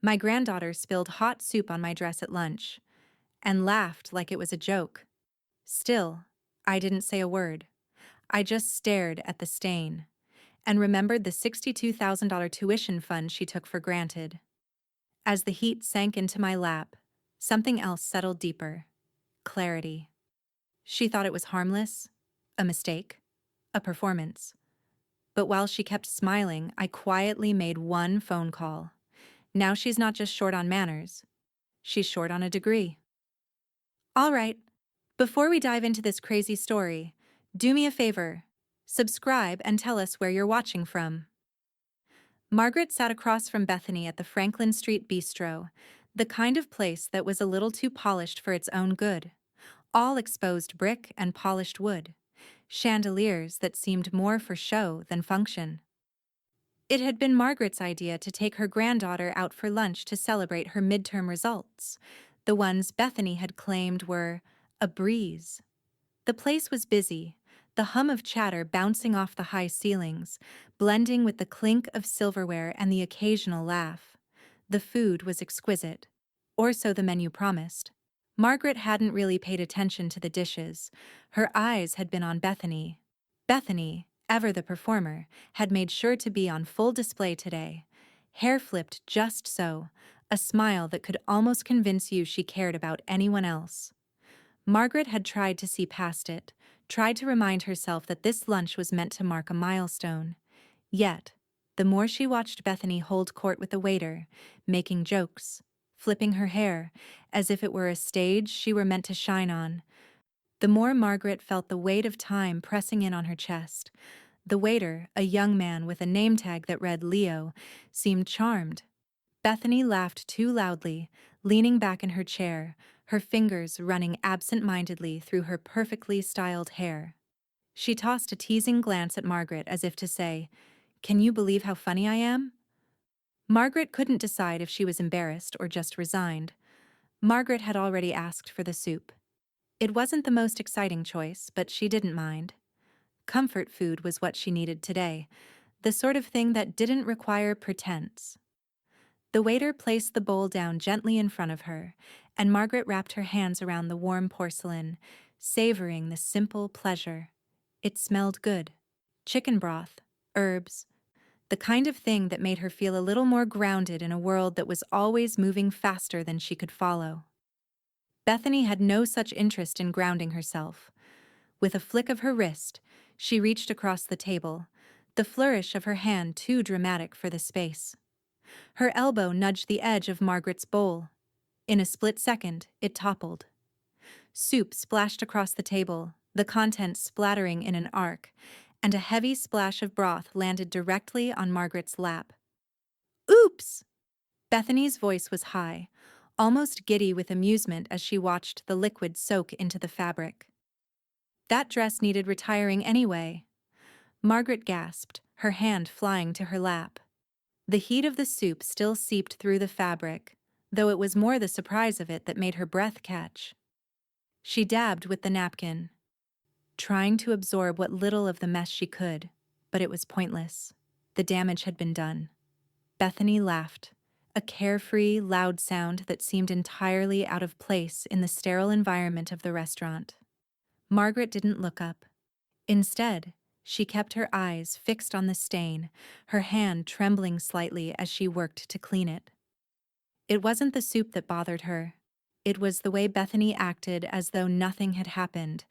My granddaughter spilled hot soup on my dress at lunch and laughed like it was a joke. Still, I didn't say a word. I just stared at the stain and remembered the $62,000 tuition fund she took for granted. As the heat sank into my lap, something else settled deeper: clarity. She thought it was harmless, a mistake, a performance. But while she kept smiling, I quietly made one phone call. Now she's not just short on manners, she's short on a degree. All right, before we dive into this crazy story, do me a favor. Subscribe and tell us where you're watching from. Margaret sat across from Bethany at the Franklin Street Bistro, the kind of place that was a little too polished for its own good. All exposed brick and polished wood, chandeliers that seemed more for show than function. It had been Margaret's idea to take her granddaughter out for lunch to celebrate her midterm results, the ones Bethany had claimed were a breeze. The place was busy, the hum of chatter bouncing off the high ceilings, blending with the clink of silverware and the occasional laugh. The food was exquisite, or so the menu promised. Margaret hadn't really paid attention to the dishes. Her eyes had been on Bethany. Bethany, ever the performer, had made sure to be on full display today. Hair flipped just so, a smile that could almost convince you she cared about anyone else. Margaret had tried to see past it, tried to remind herself that this lunch was meant to mark a milestone. Yet, the more she watched Bethany hold court with the waiter, making jokes, flipping her hair, as if it were a stage she were meant to shine on, the more Margaret felt the weight of time pressing in on her chest. The waiter, a young man with a name tag that read Leo, seemed charmed. Bethany laughed too loudly, leaning back in her chair, her fingers running absent-mindedly through her perfectly styled hair. She tossed a teasing glance at Margaret as if to say, "Can you believe how funny I am?" Margaret couldn't decide if she was embarrassed or just resigned. Margaret had already asked for the soup. It wasn't the most exciting choice, but she didn't mind. Comfort food was what she needed today, the sort of thing that didn't require pretense. The waiter placed the bowl down gently in front of her, and Margaret wrapped her hands around the warm porcelain, savoring the simple pleasure. It smelled good. Chicken broth, herbs, the kind of thing that made her feel a little more grounded in a world that was always moving faster than she could follow. Bethany had no such interest in grounding herself. With a flick of her wrist, she reached across the table, the flourish of her hand too dramatic for the space. Her elbow nudged the edge of Margaret's bowl. In a split second, it toppled. Soup splashed across the table, the contents splattering in an arc, and a heavy splash of broth landed directly on Margaret's lap. "Oops!" Bethany's voice was high, almost giddy with amusement as she watched the liquid soak into the fabric. That dress needed retiring anyway. Margaret gasped, her hand flying to her lap. The heat of the soup still seeped through the fabric, though it was more the surprise of it that made her breath catch. She dabbed with the napkin, trying to absorb what little of the mess she could, but it was pointless. The damage had been done. Bethany laughed, a carefree, loud sound that seemed entirely out of place in the sterile environment of the restaurant. Margaret didn't look up. Instead, she kept her eyes fixed on the stain, her hand trembling slightly as she worked to clean it. It wasn't the soup that bothered her. It was the way Bethany acted as though nothing had happened,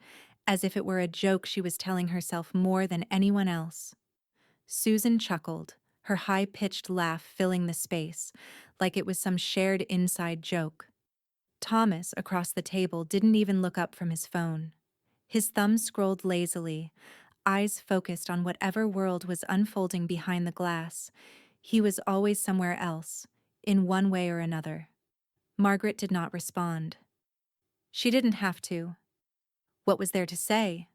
as if it were a joke she was telling herself more than anyone else. Susan chuckled, her high-pitched laugh filling the space, like it was some shared inside joke. Thomas, across the table, didn't even look up from his phone. His thumb scrolled lazily, eyes focused on whatever world was unfolding behind the glass. He was always somewhere else, in one way or another. Margaret did not respond. She didn't have to. What was there to say?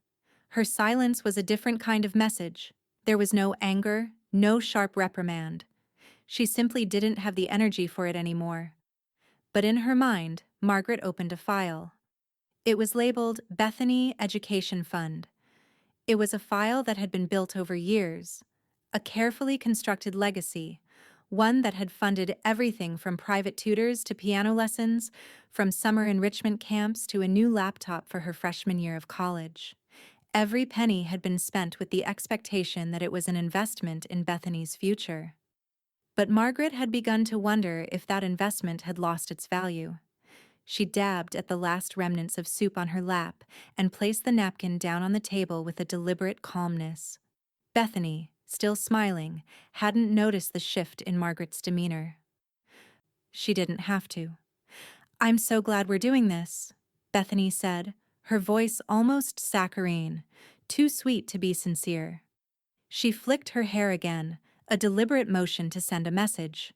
Her silence was a different kind of message. There was no anger, no sharp reprimand. She simply didn't have the energy for it anymore. But in her mind, Margaret opened a file. It was labeled Bethany Education Fund. It was a file that had been built over years, a carefully constructed legacy, one that had funded everything from private tutors to piano lessons, from summer enrichment camps to a new laptop for her freshman year of college. Every penny had been spent with the expectation that it was an investment in Bethany's future. But Margaret had begun to wonder if that investment had lost its value. She dabbed at the last remnants of soup on her lap and placed the napkin down on the table with a deliberate calmness. Bethany, still smiling, hadn't noticed the shift in Margaret's demeanor. She didn't have to. "I'm so glad we're doing this," Bethany said, her voice almost saccharine, too sweet to be sincere. She flicked her hair again, a deliberate motion to send a message.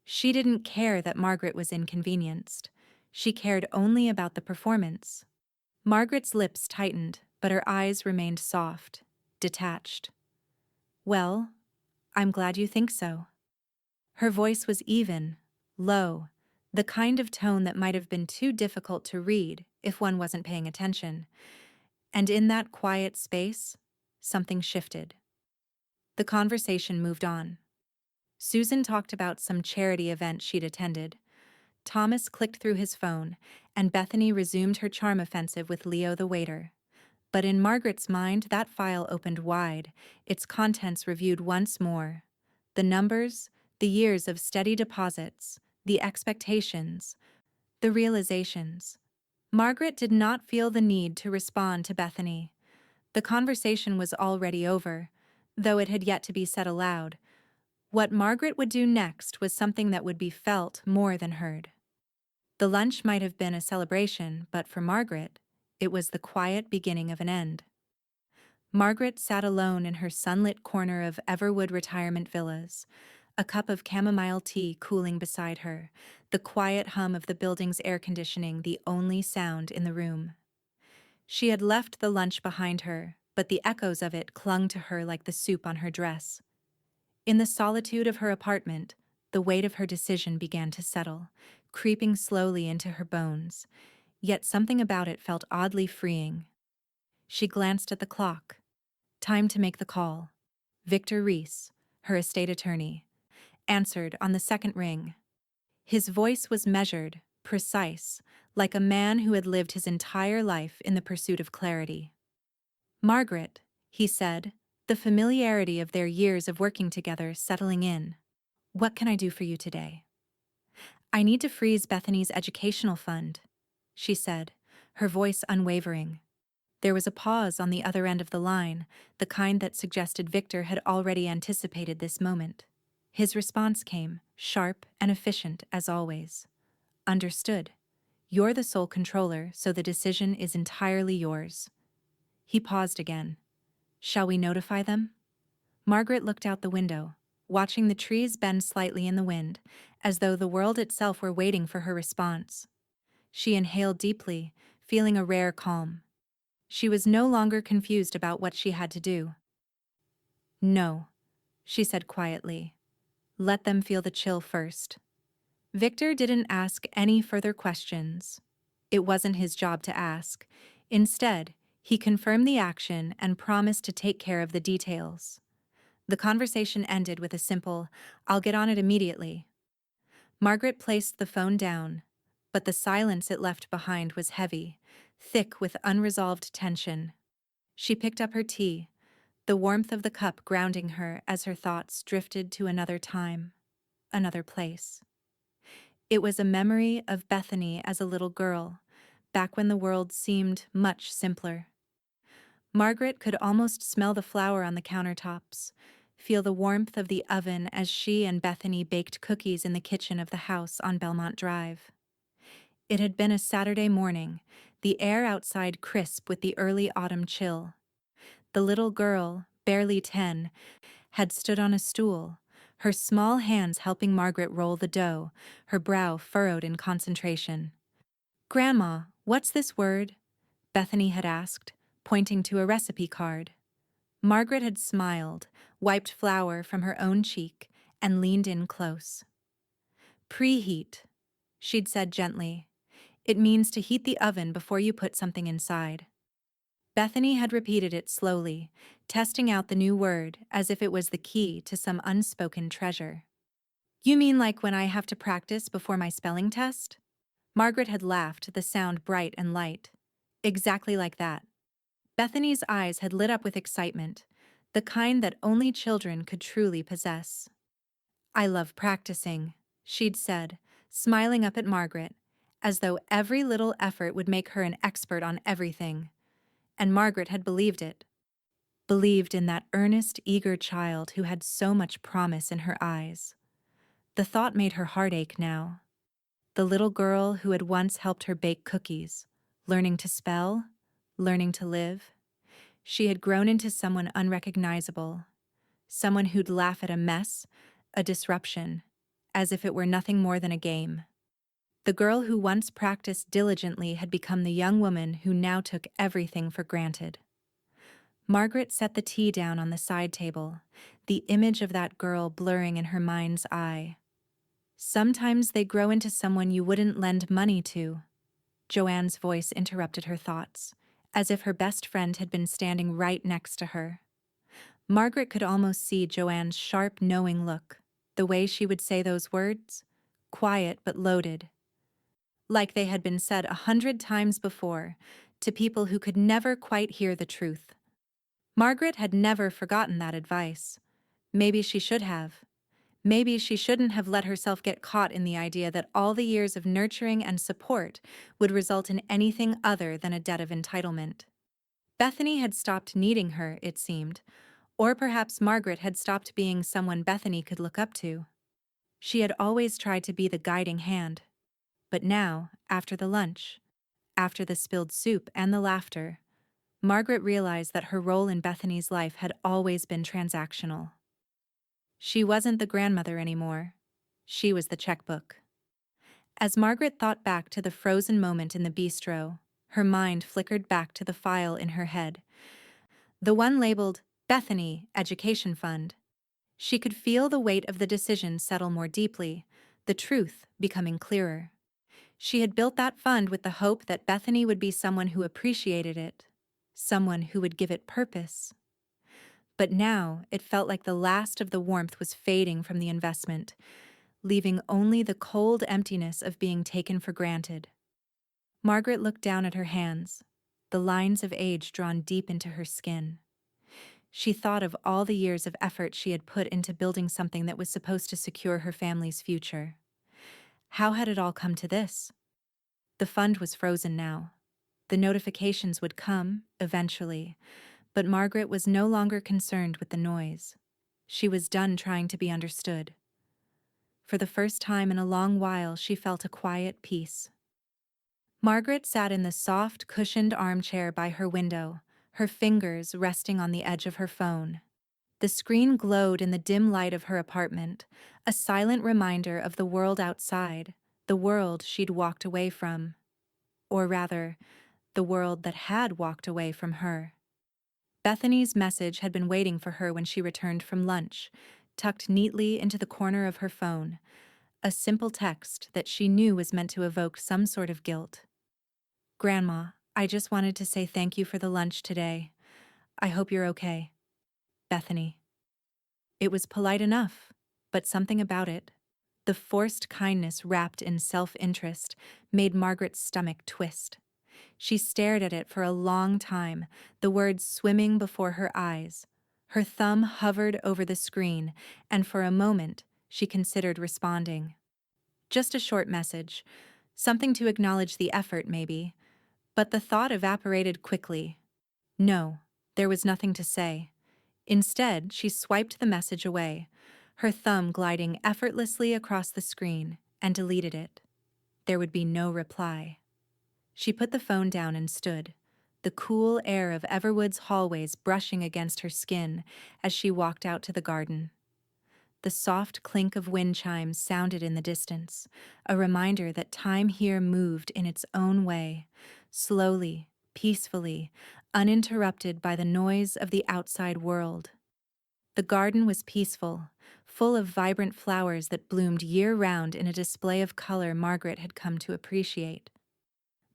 She didn't care that Margaret was inconvenienced. She cared only about the performance. Margaret's lips tightened, but her eyes remained soft, detached. "Well, I'm glad you think so." Her voice was even, low, the kind of tone that might have been too difficult to read if one wasn't paying attention. And in that quiet space, something shifted. The conversation moved on. Susan talked about some charity event she'd attended. Thomas clicked through his phone, and Bethany resumed her charm offensive with Leo the waiter. But in Margaret's mind, that file opened wide, its contents reviewed once more. The numbers, the years of steady deposits, the expectations, the realizations. Margaret did not feel the need to respond to Bethany. The conversation was already over, though it had yet to be said aloud. What Margaret would do next was something that would be felt more than heard. The lunch might have been a celebration, but for Margaret, it was the quiet beginning of an end. Margaret sat alone in her sunlit corner of Everwood Retirement Villas, a cup of chamomile tea cooling beside her, the quiet hum of the building's air conditioning the only sound in the room. She had left the lunch behind her, but the echoes of it clung to her like the soup on her dress. In the solitude of her apartment, the weight of her decision began to settle, creeping slowly into her bones, yet something about it felt oddly freeing. She glanced at the clock. Time to make the call. Victor Reese, her estate attorney, answered on the second ring. His voice was measured, precise, like a man who had lived his entire life in the pursuit of clarity. "Margaret," he said, the familiarity of their years of working together settling in. "What can I do for you today?" "I need to freeze Bethany's educational fund," she said, her voice unwavering. There was a pause on the other end of the line, the kind that suggested Victor had already anticipated this moment. His response came, sharp and efficient as always. "Understood. You're the sole controller, so the decision is entirely yours." He paused again. "Shall we notify them?" Margaret looked out the window, watching the trees bend slightly in the wind, as though the world itself were waiting for her response. She inhaled deeply, feeling a rare calm. She was no longer confused about what she had to do. "No," she said quietly. "Let them feel the chill first." Victor didn't ask any further questions. It wasn't his job to ask. Instead, he confirmed the action and promised to take care of the details. The conversation ended with a simple, "I'll get on it immediately." Margaret placed the phone down, but the silence it left behind was heavy, thick with unresolved tension. She picked up her tea, the warmth of the cup grounding her as her thoughts drifted to another time, another place. It was a memory of Bethany as a little girl, back when the world seemed much simpler. Margaret could almost smell the flour on the countertops, feel the warmth of the oven as she and Bethany baked cookies in the kitchen of the house on Belmont Drive. It had been a Saturday morning, the air outside crisp with the early autumn chill. The little girl, barely 10, had stood on a stool, her small hands helping Margaret roll the dough, her brow furrowed in concentration. "Grandma, what's this word?" Bethany had asked, pointing to a recipe card. Margaret had smiled, wiped flour from her own cheek, and leaned in close. "Preheat," she'd said gently. "It means to heat the oven before you put something inside." Bethany had repeated it slowly, testing out the new word as if it was the key to some unspoken treasure. You mean like when I have to practice before my spelling test? Margaret had laughed, the sound bright and light. Exactly like that. Bethany's eyes had lit up with excitement, the kind that only children could truly possess. I love practicing, she'd said, smiling up at Margaret, as though every little effort would make her an expert on everything. And Margaret had believed it. Believed in that earnest, eager child who had so much promise in her eyes. The thought made her heart ache now. The little girl who had once helped her bake cookies, learning to spell, learning to live. She had grown into someone unrecognizable, someone who'd laugh at a mess, a disruption, as if it were nothing more than a game. The girl who once practiced diligently had become the young woman who now took everything for granted. Margaret set the tea down on the side table, the image of that girl blurring in her mind's eye. Sometimes they grow into someone you wouldn't lend money to. Joanne's voice interrupted her thoughts, as if her best friend had been standing right next to her. Margaret could almost see Joanne's sharp, knowing look, the way she would say those words, quiet but loaded, like they had been said 100 times before, to people who could never quite hear the truth. Margaret had never forgotten that advice. Maybe she should have. Maybe she shouldn't have let herself get caught in the idea that all the years of nurturing and support would result in anything other than a debt of entitlement. Bethany had stopped needing her, it seemed, or perhaps Margaret had stopped being someone Bethany could look up to. She had always tried to be the guiding hand. But now, after the lunch, after the spilled soup and the laughter, Margaret realized that her role in Bethany's life had always been transactional. She wasn't the grandmother anymore. She was the checkbook. As Margaret thought back to the frozen moment in the bistro, her mind flickered back to the file in her head. The one labeled Bethany Education Fund. She could feel the weight of the decision settle more deeply, the truth becoming clearer. She had built that fund with the hope that Bethany would be someone who appreciated it, someone who would give it purpose. But now it felt like the last of the warmth was fading from the investment, leaving only the cold emptiness of being taken for granted. Margaret looked down at her hands, the lines of age drawn deep into her skin. She thought of all the years of effort she had put into building something that was supposed to secure her family's future. How had it all come to this? The fund was frozen now. The notifications would come, eventually, but Margaret was no longer concerned with the noise. She was done trying to be understood. For the first time in a long while, she felt a quiet peace. Margaret sat in the soft, cushioned armchair by her window, her fingers resting on the edge of her phone. The screen glowed in the dim light of her apartment, a silent reminder of the world outside, the world she'd walked away from. Or rather, the world that had walked away from her. Bethany's message had been waiting for her when she returned from lunch, tucked neatly into the corner of her phone, a simple text that she knew was meant to evoke some sort of guilt. Grandma, I just wanted to say thank you for the lunch today. I hope you're okay. Bethany. It was polite enough, but something about it, the forced kindness wrapped in self-interest, made Margaret's stomach twist. She stared at it for a long time, the words swimming before her eyes. Her thumb hovered over the screen, and for a moment, she considered responding. Just a short message, something to acknowledge the effort, maybe. But the thought evaporated quickly. No, there was nothing to say. Instead, she swiped the message away, her thumb gliding effortlessly across the screen, and deleted it. There would be no reply. She put the phone down and stood, the cool air of Everwood's hallways brushing against her skin as she walked out to the garden. The soft clink of wind chimes sounded in the distance, a reminder that time here moved in its own way, slowly, peacefully, uninterrupted by the noise of the outside world. The garden was peaceful, full of vibrant flowers that bloomed year-round in a display of color Margaret had come to appreciate.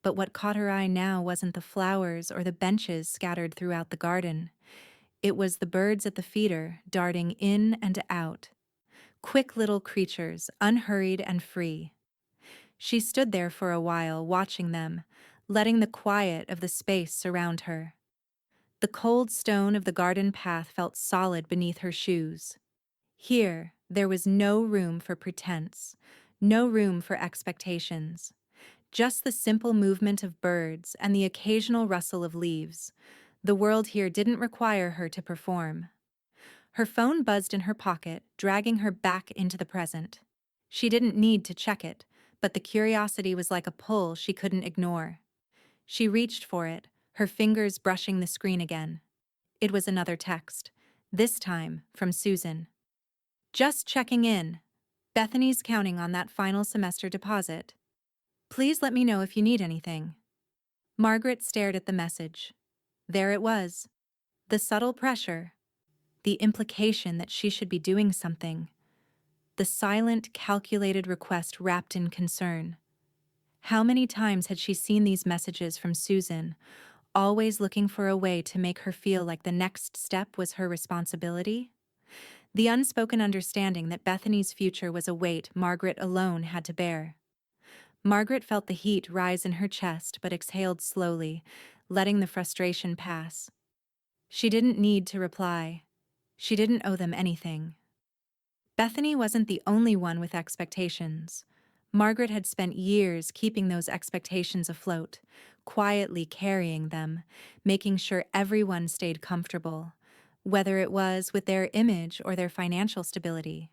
But what caught her eye now wasn't the flowers or the benches scattered throughout the garden. It was the birds at the feeder, darting in and out, quick little creatures, unhurried and free. She stood there for a while, watching them, letting the quiet of the space surround her. The cold stone of the garden path felt solid beneath her shoes. Here, there was no room for pretense, no room for expectations. Just the simple movement of birds and the occasional rustle of leaves. The world here didn't require her to perform. Her phone buzzed in her pocket, dragging her back into the present. She didn't need to check it, but the curiosity was like a pull she couldn't ignore. She reached for it, her fingers brushing the screen again. It was another text, this time from Susan. Just checking in. Bethany's counting on that final semester deposit. Please let me know if you need anything. Margaret stared at the message. There it was. The subtle pressure. The implication that she should be doing something. The silent, calculated request wrapped in concern. How many times had she seen these messages from Susan, always looking for a way to make her feel like the next step was her responsibility? The unspoken understanding that Bethany's future was a weight Margaret alone had to bear. Margaret felt the heat rise in her chest but exhaled slowly, letting the frustration pass. She didn't need to reply. She didn't owe them anything. Bethany wasn't the only one with expectations. Margaret had spent years keeping those expectations afloat, quietly carrying them, making sure everyone stayed comfortable, whether it was with their image or their financial stability.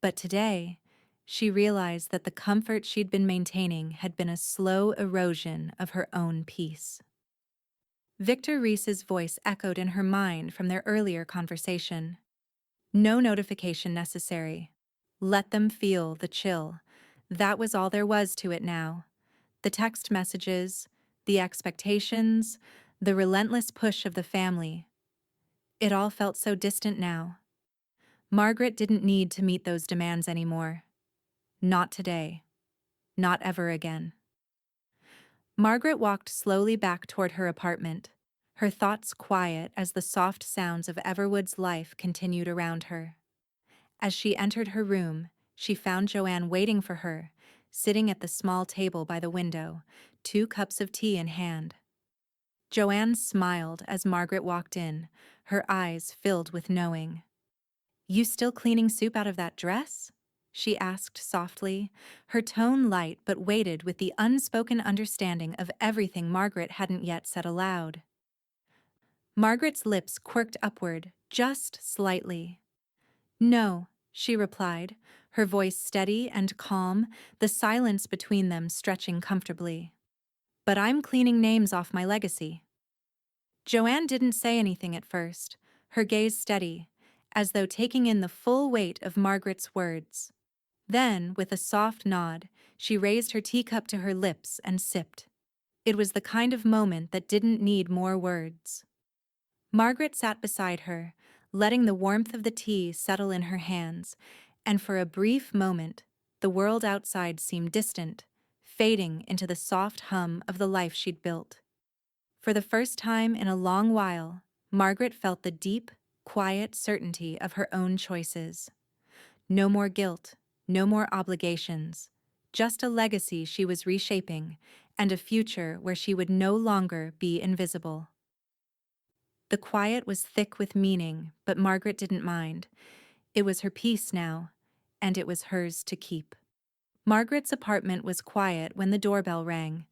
But today, she realized that the comfort she'd been maintaining had been a slow erosion of her own peace. Victor Reese's voice echoed in her mind from their earlier conversation. No notification necessary. Let them feel the chill. That was all there was to it now. The text messages, the expectations, the relentless push of the family. It all felt so distant now. Margaret didn't need to meet those demands anymore. Not today. Not ever again. Margaret walked slowly back toward her apartment, her thoughts quiet as the soft sounds of Everwood's life continued around her. As she entered her room, she found Joanne waiting for her, sitting at the small table by the window, 2 cups of tea in hand. Joanne smiled as Margaret walked in, her eyes filled with knowing. "You still cleaning soup out of that dress?" she asked softly, her tone light but weighted with the unspoken understanding of everything Margaret hadn't yet said aloud. Margaret's lips quirked upward, just slightly. "No," she replied, her voice steady and calm, the silence between them stretching comfortably. "But I'm cleaning names off my legacy." Joanne didn't say anything at first, her gaze steady, as though taking in the full weight of Margaret's words. Then, with a soft nod, she raised her teacup to her lips and sipped. It was the kind of moment that didn't need more words. Margaret sat beside her, letting the warmth of the tea settle in her hands, and for a brief moment, the world outside seemed distant, fading into the soft hum of the life she'd built. For the first time in a long while, Margaret felt the deep, quiet certainty of her own choices. No more guilt, no more obligations, just a legacy she was reshaping, and a future where she would no longer be invisible. The quiet was thick with meaning, but Margaret didn't mind. It was her peace now, and it was hers to keep. Margaret's apartment was quiet when the doorbell rang.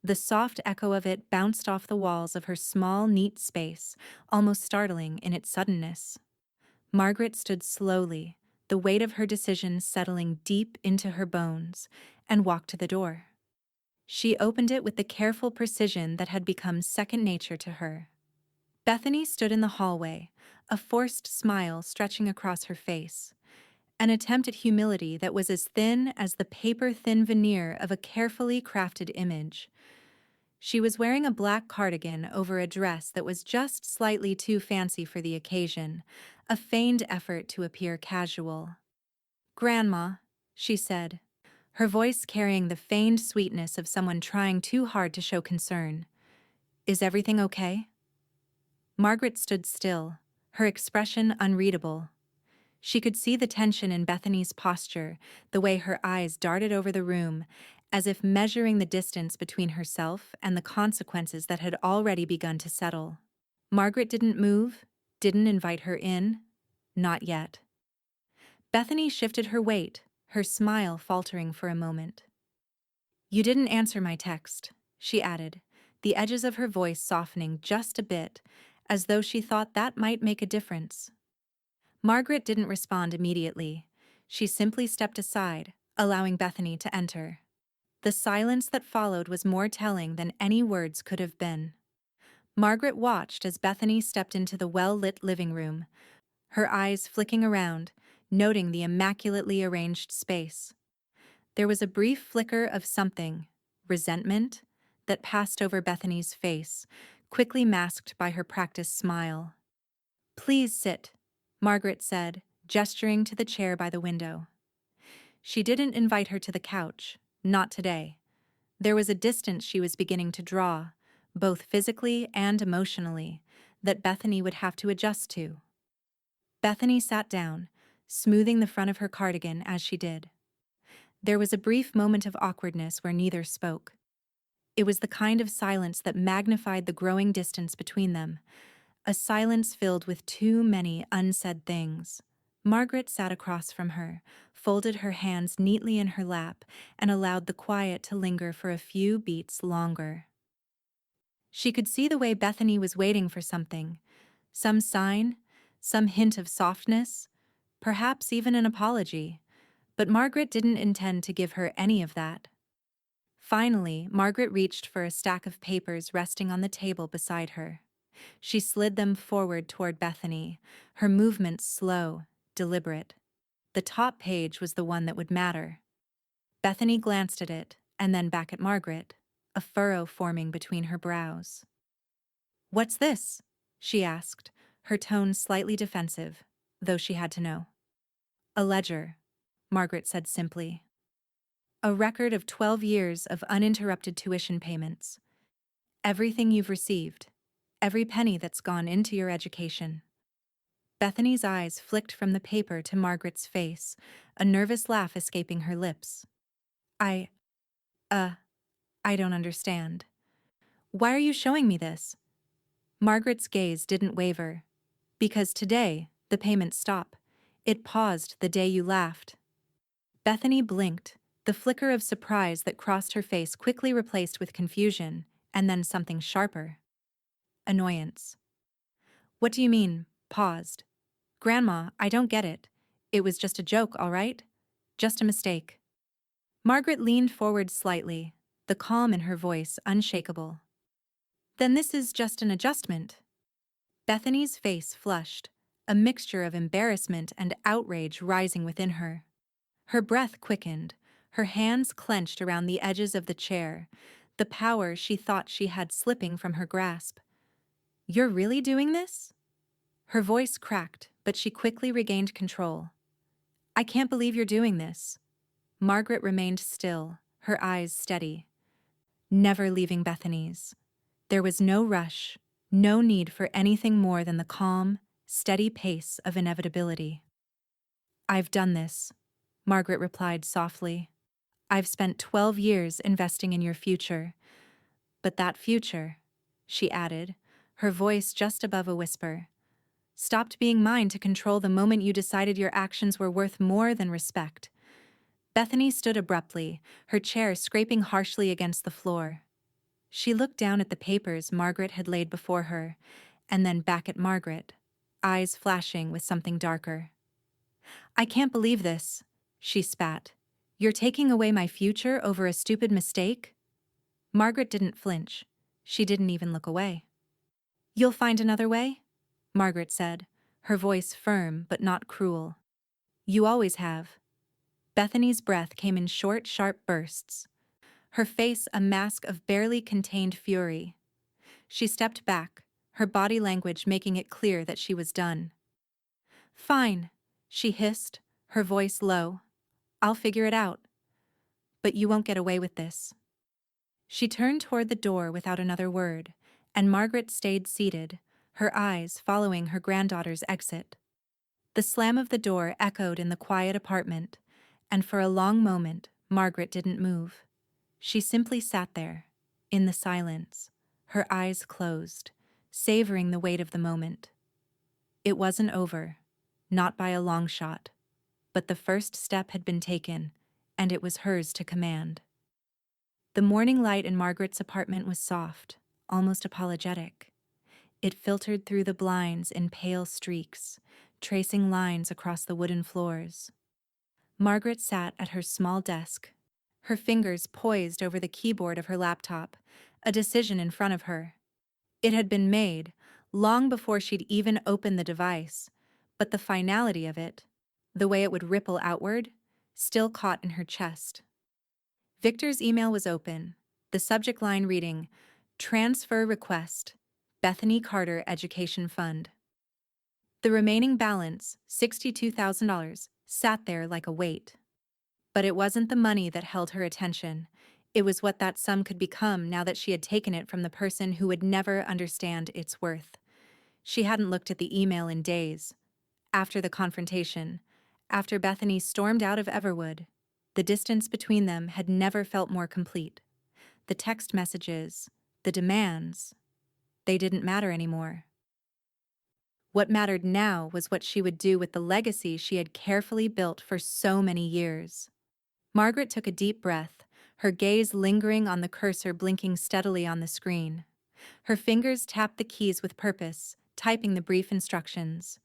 The soft echo of it bounced off the walls of her small, neat space, almost startling in its suddenness. Margaret stood slowly, the weight of her decision settling deep into her bones, and walked to the door. She opened it with the careful precision that had become second nature to her. Bethany stood in the hallway, a forced smile stretching across her face, an attempt at humility that was as thin as the paper-thin veneer of a carefully crafted image. She was wearing a black cardigan over a dress that was just slightly too fancy for the occasion, a feigned effort to appear casual. "Grandma," she said, her voice carrying the feigned sweetness of someone trying too hard to show concern. "Is everything okay?" Margaret stood still, her expression unreadable. She could see the tension in Bethany's posture, the way her eyes darted over the room, as if measuring the distance between herself and the consequences that had already begun to settle. Margaret didn't move, didn't invite her in. Not yet. Bethany shifted her weight, her smile faltering for a moment. "You didn't answer my text," she added, the edges of her voice softening just a bit, as though she thought that might make a difference. Margaret didn't respond immediately. She simply stepped aside, allowing Bethany to enter. The silence that followed was more telling than any words could have been. Margaret watched as Bethany stepped into the well-lit living room, her eyes flicking around, noting the immaculately arranged space. There was a brief flicker of something, resentment, that passed over Bethany's face, quickly masked by her practiced smile. "Please sit," Margaret said, gesturing to the chair by the window. She didn't invite her to the couch, not today. There was a distance she was beginning to draw, both physically and emotionally, that Bethany would have to adjust to. Bethany sat down, smoothing the front of her cardigan as she did. There was a brief moment of awkwardness where neither spoke. It was the kind of silence that magnified the growing distance between them, a silence filled with too many unsaid things. Margaret sat across from her, folded her hands neatly in her lap, and allowed the quiet to linger for a few beats longer. She could see the way Bethany was waiting for something, some sign, some hint of softness, perhaps even an apology, but Margaret didn't intend to give her any of that. Finally, Margaret reached for a stack of papers resting on the table beside her. She slid them forward toward Bethany, her movements slow, deliberate. The top page was the one that would matter. Bethany glanced at it, and then back at Margaret, a furrow forming between her brows. "What's this?" she asked, her tone slightly defensive, though she had to know. "A ledger," Margaret said simply. "A record of 12 years of uninterrupted tuition payments. Everything you've received, every penny that's gone into your education." Bethany's eyes flicked from the paper to Margaret's face, a nervous laugh escaping her lips. I, uh, I don't understand. Why are you showing me this?" Margaret's gaze didn't waver. "Because today, the payments stop. It paused the day you laughed." Bethany blinked, the flicker of surprise that crossed her face quickly replaced with confusion, and then something sharper. Annoyance. "What do you mean, paused? Grandma, I don't get it. It was just a joke, all right? Just a mistake." Margaret leaned forward slightly, the calm in her voice unshakable. "Then this is just an adjustment." Bethany's face flushed, a mixture of embarrassment and outrage rising within her. Her breath quickened, her hands clenched around the edges of the chair, the power she thought she had slipping from her grasp. "You're really doing this?" Her voice cracked, but she quickly regained control. "I can't believe you're doing this." Margaret remained still, her eyes steady, never leaving Bethany's. There was no rush, no need for anything more than the calm, steady pace of inevitability. "I've done this," Margaret replied softly. "I've spent 12 years investing in your future. But that future," she added, her voice just above a whisper, "stopped being mine to control the moment you decided your actions were worth more than respect." Bethany stood abruptly, her chair scraping harshly against the floor. She looked down at the papers Margaret had laid before her, and then back at Margaret, eyes flashing with something darker. "I can't believe this," she spat. "You're taking away my future over a stupid mistake?" Margaret didn't flinch. She didn't even look away. "You'll find another way?" Margaret said, her voice firm but not cruel. "You always have." Bethany's breath came in short, sharp bursts, her face a mask of barely contained fury. She stepped back, her body language making it clear that she was done. "Fine," she hissed, her voice low. "I'll figure it out. But you won't get away with this." She turned toward the door without another word, and Margaret stayed seated, her eyes following her granddaughter's exit. The slam of the door echoed in the quiet apartment, and for a long moment, Margaret didn't move. She simply sat there, in the silence, her eyes closed, savoring the weight of the moment. It wasn't over, not by a long shot, but the first step had been taken, and it was hers to command. The morning light in Margaret's apartment was soft, almost apologetic. It filtered through the blinds in pale streaks, tracing lines across the wooden floors. Margaret sat at her small desk, her fingers poised over the keyboard of her laptop, a decision in front of her. It had been made, long before she'd even opened the device, but the finality of it, the way it would ripple outward, still caught in her chest. Victor's email was open, the subject line reading, "Transfer Request, Bethany Carter Education Fund." The remaining balance, $62,000, sat there like a weight. But it wasn't the money that held her attention. It was what that sum could become now that she had taken it from the person who would never understand its worth. She hadn't looked at the email in days. After the confrontation, after Bethany stormed out of Everwood, the distance between them had never felt more complete. The text messages, the demands, they didn't matter anymore. What mattered now was what she would do with the legacy she had carefully built for so many years. Margaret took a deep breath, her gaze lingering on the cursor blinking steadily on the screen. Her fingers tapped the keys with purpose, typing the brief instructions.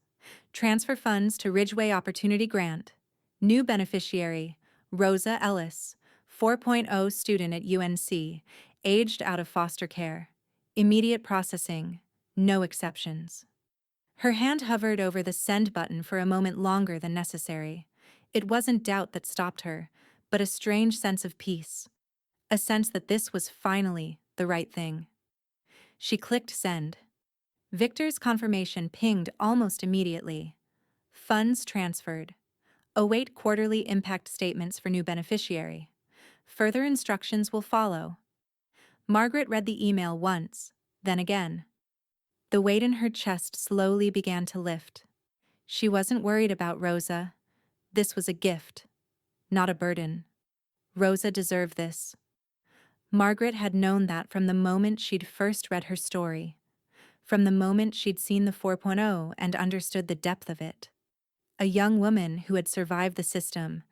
Transfer funds to Ridgeway Opportunity Grant. New beneficiary, Rosa Ellis, 4.0 student at UNC, aged out of foster care. Immediate processing, no exceptions. Her hand hovered over the send button for a moment longer than necessary. It wasn't doubt that stopped her, but a strange sense of peace. A sense that this was finally the right thing. She clicked send. Victor's confirmation pinged almost immediately. Funds transferred. Await quarterly impact statements for new beneficiary. Further instructions will follow. Margaret read the email once, then again. The weight in her chest slowly began to lift. She wasn't worried about Rosa. This was a gift, not a burden. Rosa deserved this. Margaret had known that from the moment she'd first read her story, from the moment she'd seen the 4.0 and understood the depth of it. A young woman who had survived the system,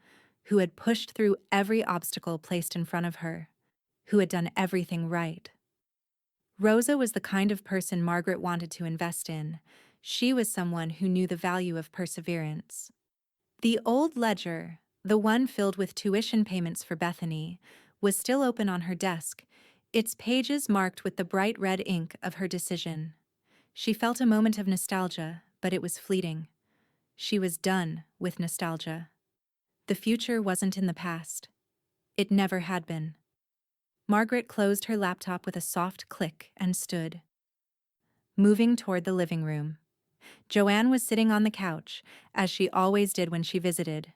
who had pushed through every obstacle placed in front of her, who had done everything right. Rosa was the kind of person Margaret wanted to invest in. She was someone who knew the value of perseverance. The old ledger, the one filled with tuition payments for Bethany, was still open on her desk, its pages marked with the bright red ink of her decision. She felt a moment of nostalgia, but it was fleeting. She was done with nostalgia. The future wasn't in the past. It never had been. Margaret closed her laptop with a soft click and stood, moving toward the living room. Joanne was sitting on the couch, as she always did when she visited.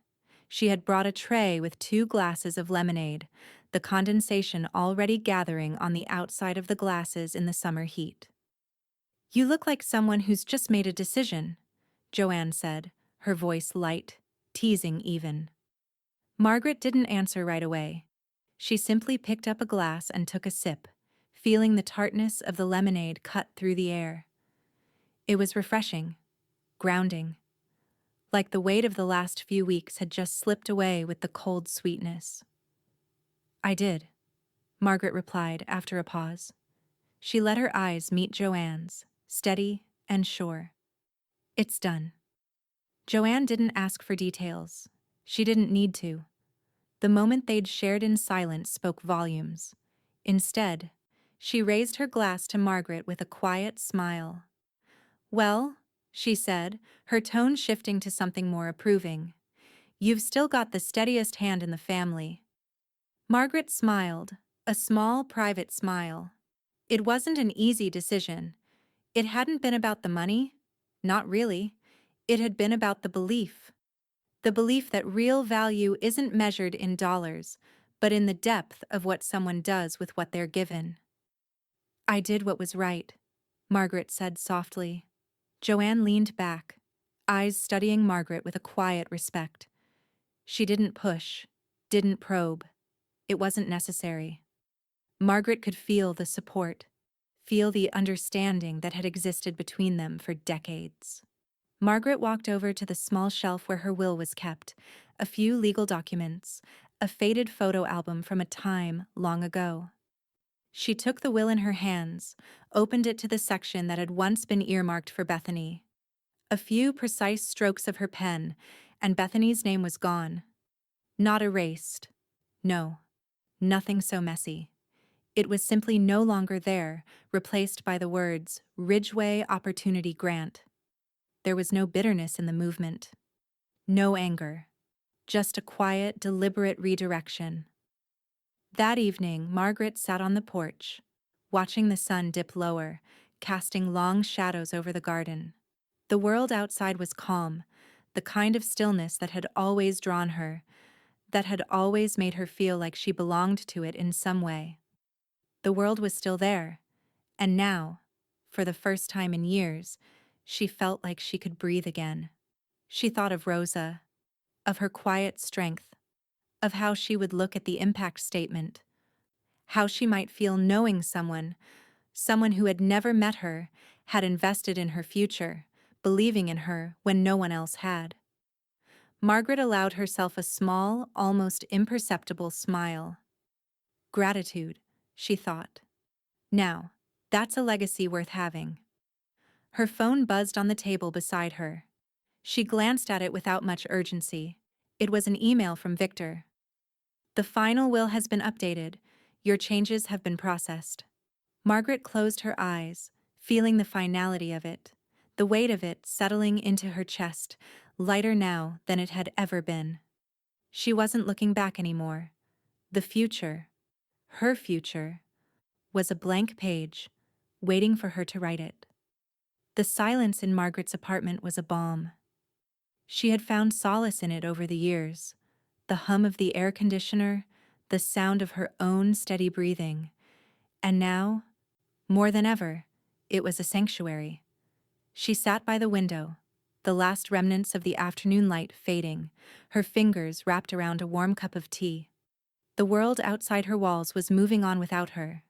She had brought a tray with 2 glasses of lemonade, the condensation already gathering on the outside of the glasses in the summer heat. "You look like someone who's just made a decision," Joanne said, her voice light, teasing even. Margaret didn't answer right away. She simply picked up a glass and took a sip, feeling the tartness of the lemonade cut through the air. It was refreshing, grounding, like the weight of the last few weeks had just slipped away with the cold sweetness. "I did," Margaret replied after a pause. She let her eyes meet Joanne's, steady and sure. "It's done." Joanne didn't ask for details. She didn't need to. The moment they'd shared in silence spoke volumes. Instead, she raised her glass to Margaret with a quiet smile. "Well," she said, her tone shifting to something more approving, "you've still got the steadiest hand in the family." Margaret smiled, a small, private smile. It wasn't an easy decision. It hadn't been about the money. Not really. It had been about the belief. The belief that real value isn't measured in dollars, but in the depth of what someone does with what they're given. "I did what was right," Margaret said softly. Joanne leaned back, eyes studying Margaret with a quiet respect. She didn't push, didn't probe. It wasn't necessary. Margaret could feel the support, feel the understanding that had existed between them for decades. Margaret walked over to the small shelf where her will was kept, a few legal documents, a faded photo album from a time long ago. She took the will in her hands, opened it to the section that had once been earmarked for Bethany. A few precise strokes of her pen, and Bethany's name was gone. Not erased. No, nothing so messy. It was simply no longer there, replaced by the words, Ridgeway Opportunity Grant. There was no bitterness in the movement. No anger. Just a quiet, deliberate redirection. That evening, Margaret sat on the porch, watching the sun dip lower, casting long shadows over the garden. The world outside was calm, the kind of stillness that had always drawn her, that had always made her feel like she belonged to it in some way. The world was still there, and now, for the first time in years, she felt like she could breathe again. She thought of Rosa, of her quiet strength, of how she would look at the impact statement, how she might feel knowing someone who had never met her, had invested in her future, believing in her when no one else had. Margaret allowed herself a small, almost imperceptible smile. Gratitude, she thought. Now, that's a legacy worth having. Her phone buzzed on the table beside her. She glanced at it without much urgency. It was an email from Victor. The final will has been updated. Your changes have been processed. Margaret closed her eyes, feeling the finality of it, the weight of it settling into her chest, lighter now than it had ever been. She wasn't looking back anymore. The future, her future, was a blank page, waiting for her to write it. The silence in Margaret's apartment was a balm. She had found solace in it over the years. The hum of the air conditioner, the sound of her own steady breathing. And now, more than ever, it was a sanctuary. She sat by the window, the last remnants of the afternoon light fading, her fingers wrapped around a warm cup of tea. The world outside her walls was moving on without her,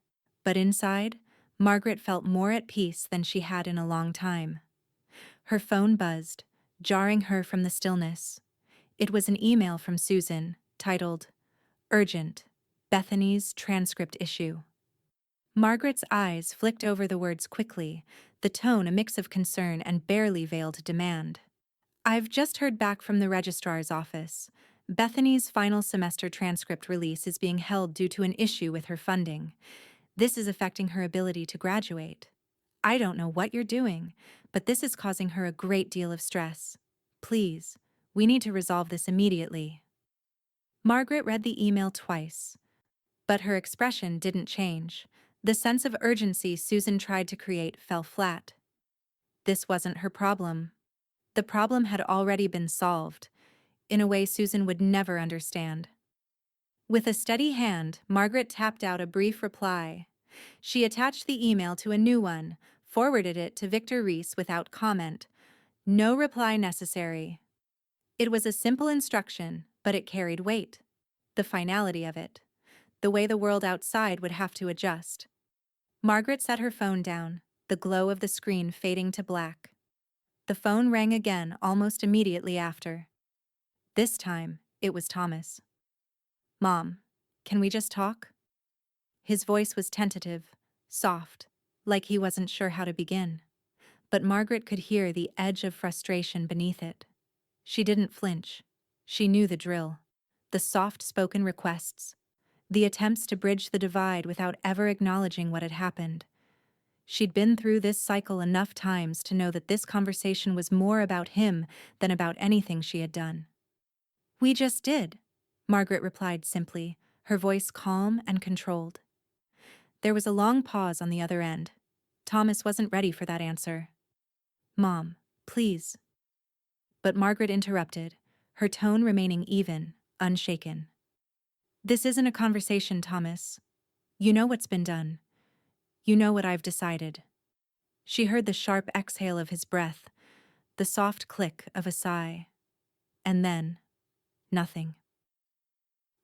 but inside, Margaret felt more at peace than she had in a long time. Her phone buzzed, jarring her from the stillness. It was an email from Susan, titled, Urgent, Bethany's transcript issue. Margaret's eyes flicked over the words quickly, the tone a mix of concern and barely veiled demand. I've just heard back from the registrar's office. Bethany's final semester transcript release is being held due to an issue with her funding. This is affecting her ability to graduate. I don't know what you're doing, but this is causing her a great deal of stress. Please, we need to resolve this immediately. Margaret read the email twice, but her expression didn't change. The sense of urgency Susan tried to create fell flat. This wasn't her problem. The problem had already been solved, in a way Susan would never understand. With a steady hand, Margaret tapped out a brief reply. She attached the email to a new one, forwarded it to Victor Reese without comment. No reply necessary. It was a simple instruction, but it carried weight. The finality of it. The way the world outside would have to adjust. Margaret set her phone down, the glow of the screen fading to black. The phone rang again almost immediately after. This time, it was Thomas. Mom, can we just talk? His voice was tentative, soft, like he wasn't sure how to begin. But Margaret could hear the edge of frustration beneath it. She didn't flinch. She knew the drill. The soft-spoken requests. The attempts to bridge the divide without ever acknowledging what had happened. She'd been through this cycle enough times to know that this conversation was more about him than about anything she had done. We just did, Margaret replied simply, her voice calm and controlled. There was a long pause on the other end. Thomas wasn't ready for that answer. Mom, please. But Margaret interrupted, her tone remaining even, unshaken. This isn't a conversation, Thomas. You know what's been done. You know what I've decided. She heard the sharp exhale of his breath, the soft click of a sigh, and then nothing.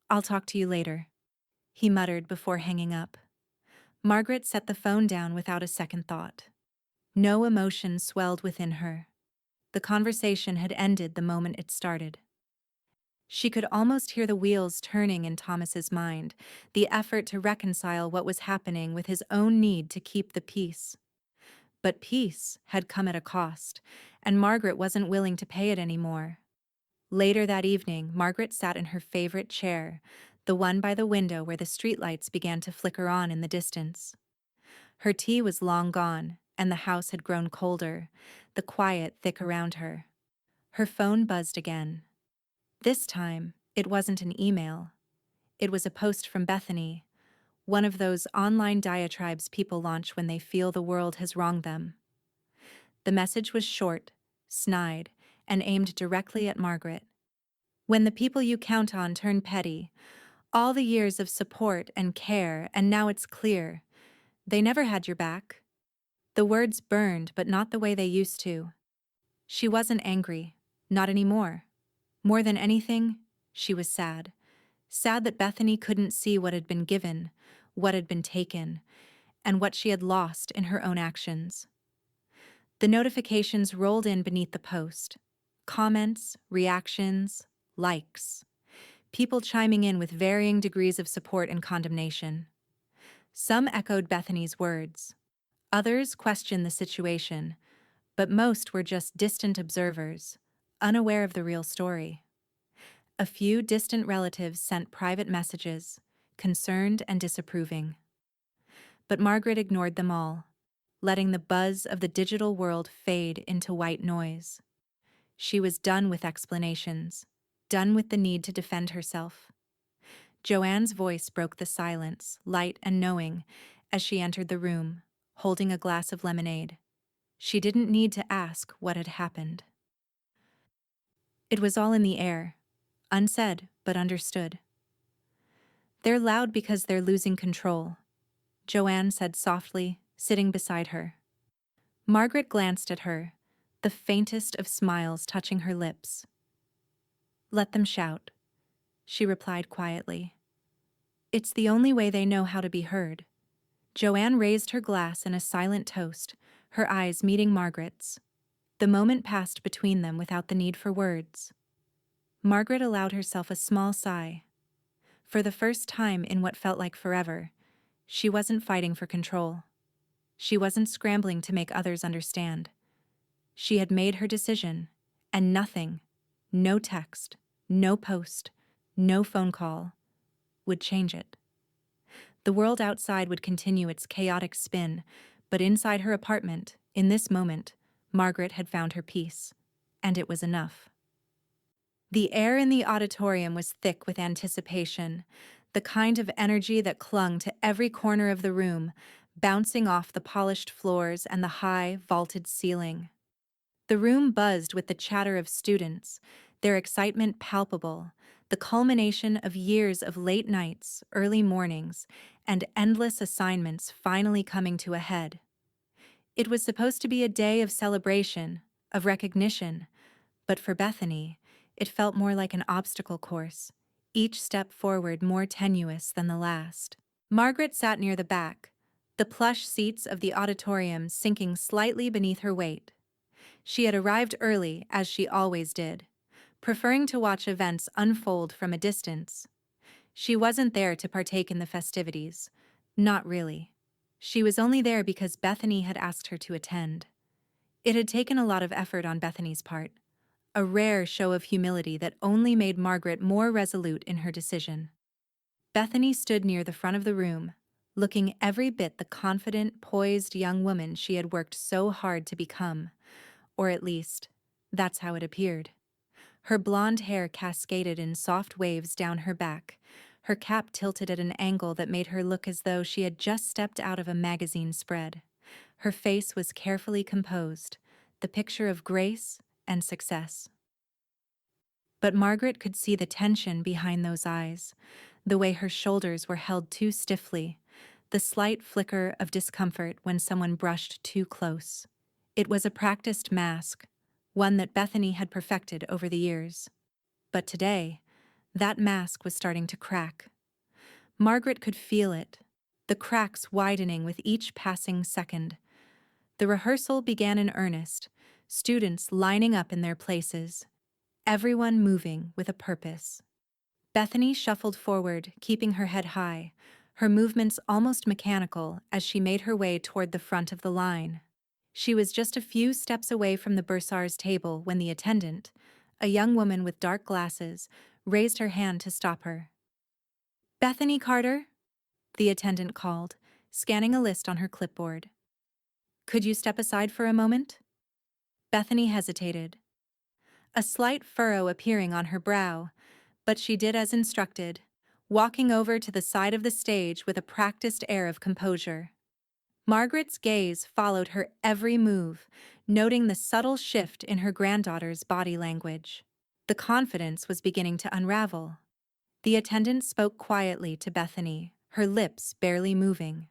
"I'll talk to you later," he muttered before hanging up. Margaret set the phone down without a second thought. No emotion swelled within her. The conversation had ended the moment it started. She could almost hear the wheels turning in Thomas's mind, the effort to reconcile what was happening with his own need to keep the peace. But peace had come at a cost, and Margaret wasn't willing to pay it anymore. Later that evening, Margaret sat in her favorite chair, the one by the window where the streetlights began to flicker on in the distance. Her tea was long gone, and the house had grown colder, the quiet thick around her. Her phone buzzed again. This time, it wasn't an email. It was a post from Bethany, one of those online diatribes people launch when they feel the world has wronged them. The message was short, snide, and aimed directly at Margaret. "When the people you count on turn petty, all the years of support and care, and now it's clear. They never had your back." The words burned, but not the way they used to. She wasn't angry, not anymore. More than anything, she was sad. Sad that Bethany couldn't see what had been given, what had been taken, and what she had lost in her own actions. The notifications rolled in beneath the post. Comments, reactions, likes. People chiming in with varying degrees of support and condemnation. Some echoed Bethany's words. Others questioned the situation, but most were just distant observers, unaware of the real story. A few distant relatives sent private messages, concerned and disapproving. But Margaret ignored them all, letting the buzz of the digital world fade into white noise. She was done with explanations, done with the need to defend herself. Joanne's voice broke the silence, light and knowing, as she entered the room, holding a glass of lemonade. She didn't need to ask what had happened. It was all in the air, unsaid but understood. "They're loud because they're losing control," Joanne said softly, sitting beside her. Margaret glanced at her, the faintest of smiles touching her lips. "Let them shout," she replied quietly. "It's the only way they know how to be heard." Joanne raised her glass in a silent toast, her eyes meeting Margaret's. The moment passed between them without the need for words. Margaret allowed herself a small sigh. For the first time in what felt like forever, she wasn't fighting for control. She wasn't scrambling to make others understand. She had made her decision, and nothing, no text, no post, no phone call, would change it. The world outside would continue its chaotic spin, but inside her apartment, in this moment, Margaret had found her peace, and it was enough. The air in the auditorium was thick with anticipation, the kind of energy that clung to every corner of the room, bouncing off the polished floors and the high, vaulted ceiling. The room buzzed with the chatter of students, their excitement palpable, the culmination of years of late nights, early mornings, and endless assignments finally coming to a head. It was supposed to be a day of celebration, of recognition, but for Bethany, it felt more like an obstacle course, each step forward more tenuous than the last. Margaret sat near the back, the plush seats of the auditorium sinking slightly beneath her weight. She had arrived early, as she always did, preferring to watch events unfold from a distance. She wasn't there to partake in the festivities. Not really. She was only there because Bethany had asked her to attend. It had taken a lot of effort on Bethany's part, a rare show of humility that only made Margaret more resolute in her decision. Bethany stood near the front of the room, looking every bit the confident, poised young woman she had worked so hard to become, or at least, that's how it appeared. Her blonde hair cascaded in soft waves down her back, her cap tilted at an angle that made her look as though she had just stepped out of a magazine spread. Her face was carefully composed, the picture of grace and success. But Margaret could see the tension behind those eyes, the way her shoulders were held too stiffly, the slight flicker of discomfort when someone brushed too close. It was a practiced mask, one that Bethany had perfected over the years. But today, that mask was starting to crack. Margaret could feel it, the cracks widening with each passing second. The rehearsal began in earnest, students lining up in their places, everyone moving with a purpose. Bethany shuffled forward, keeping her head high, her movements almost mechanical as she made her way toward the front of the line. She was just a few steps away from the bursar's table when the attendant, a young woman with dark glasses, raised her hand to stop her. "Bethany Carter?" the attendant called, scanning a list on her clipboard. "Could you step aside for a moment?" Bethany hesitated, a slight furrow appearing on her brow, but she did as instructed, walking over to the side of the stage with a practiced air of composure. Margaret's gaze followed her every move, noting the subtle shift in her granddaughter's body language. The confidence was beginning to unravel. The attendant spoke quietly to Bethany, her lips barely moving.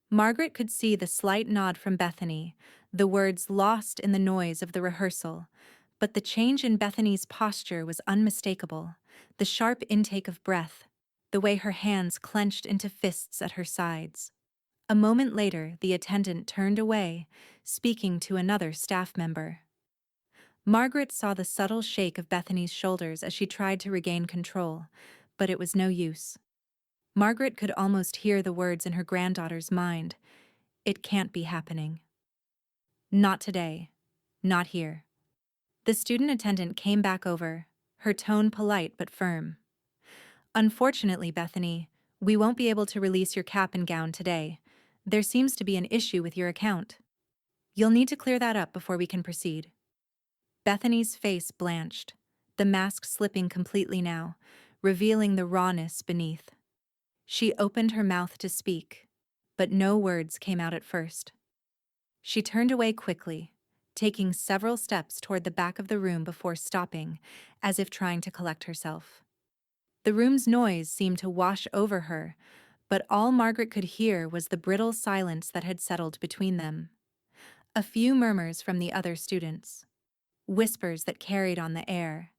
Margaret could see the slight nod from Bethany, the words lost in the noise of the rehearsal, but the change in Bethany's posture was unmistakable, the sharp intake of breath, the way her hands clenched into fists at her sides. A moment later, the attendant turned away, speaking to another staff member. Margaret saw the subtle shake of Bethany's shoulders as she tried to regain control, but it was no use. Margaret could almost hear the words in her granddaughter's mind. "It can't be happening. Not today. Not here." The student attendant came back over, her tone polite but firm. "Unfortunately, Bethany, we won't be able to release your cap and gown today. There seems to be an issue with your account. You'll need to clear that up before we can proceed." Bethany's face blanched, the mask slipping completely now, revealing the rawness beneath. She opened her mouth to speak, but no words came out at first. She turned away quickly, taking several steps toward the back of the room before stopping, as if trying to collect herself. The room's noise seemed to wash over her, but all Margaret could hear was the brittle silence that had settled between them. A few murmurs from the other students, whispers that carried on the air.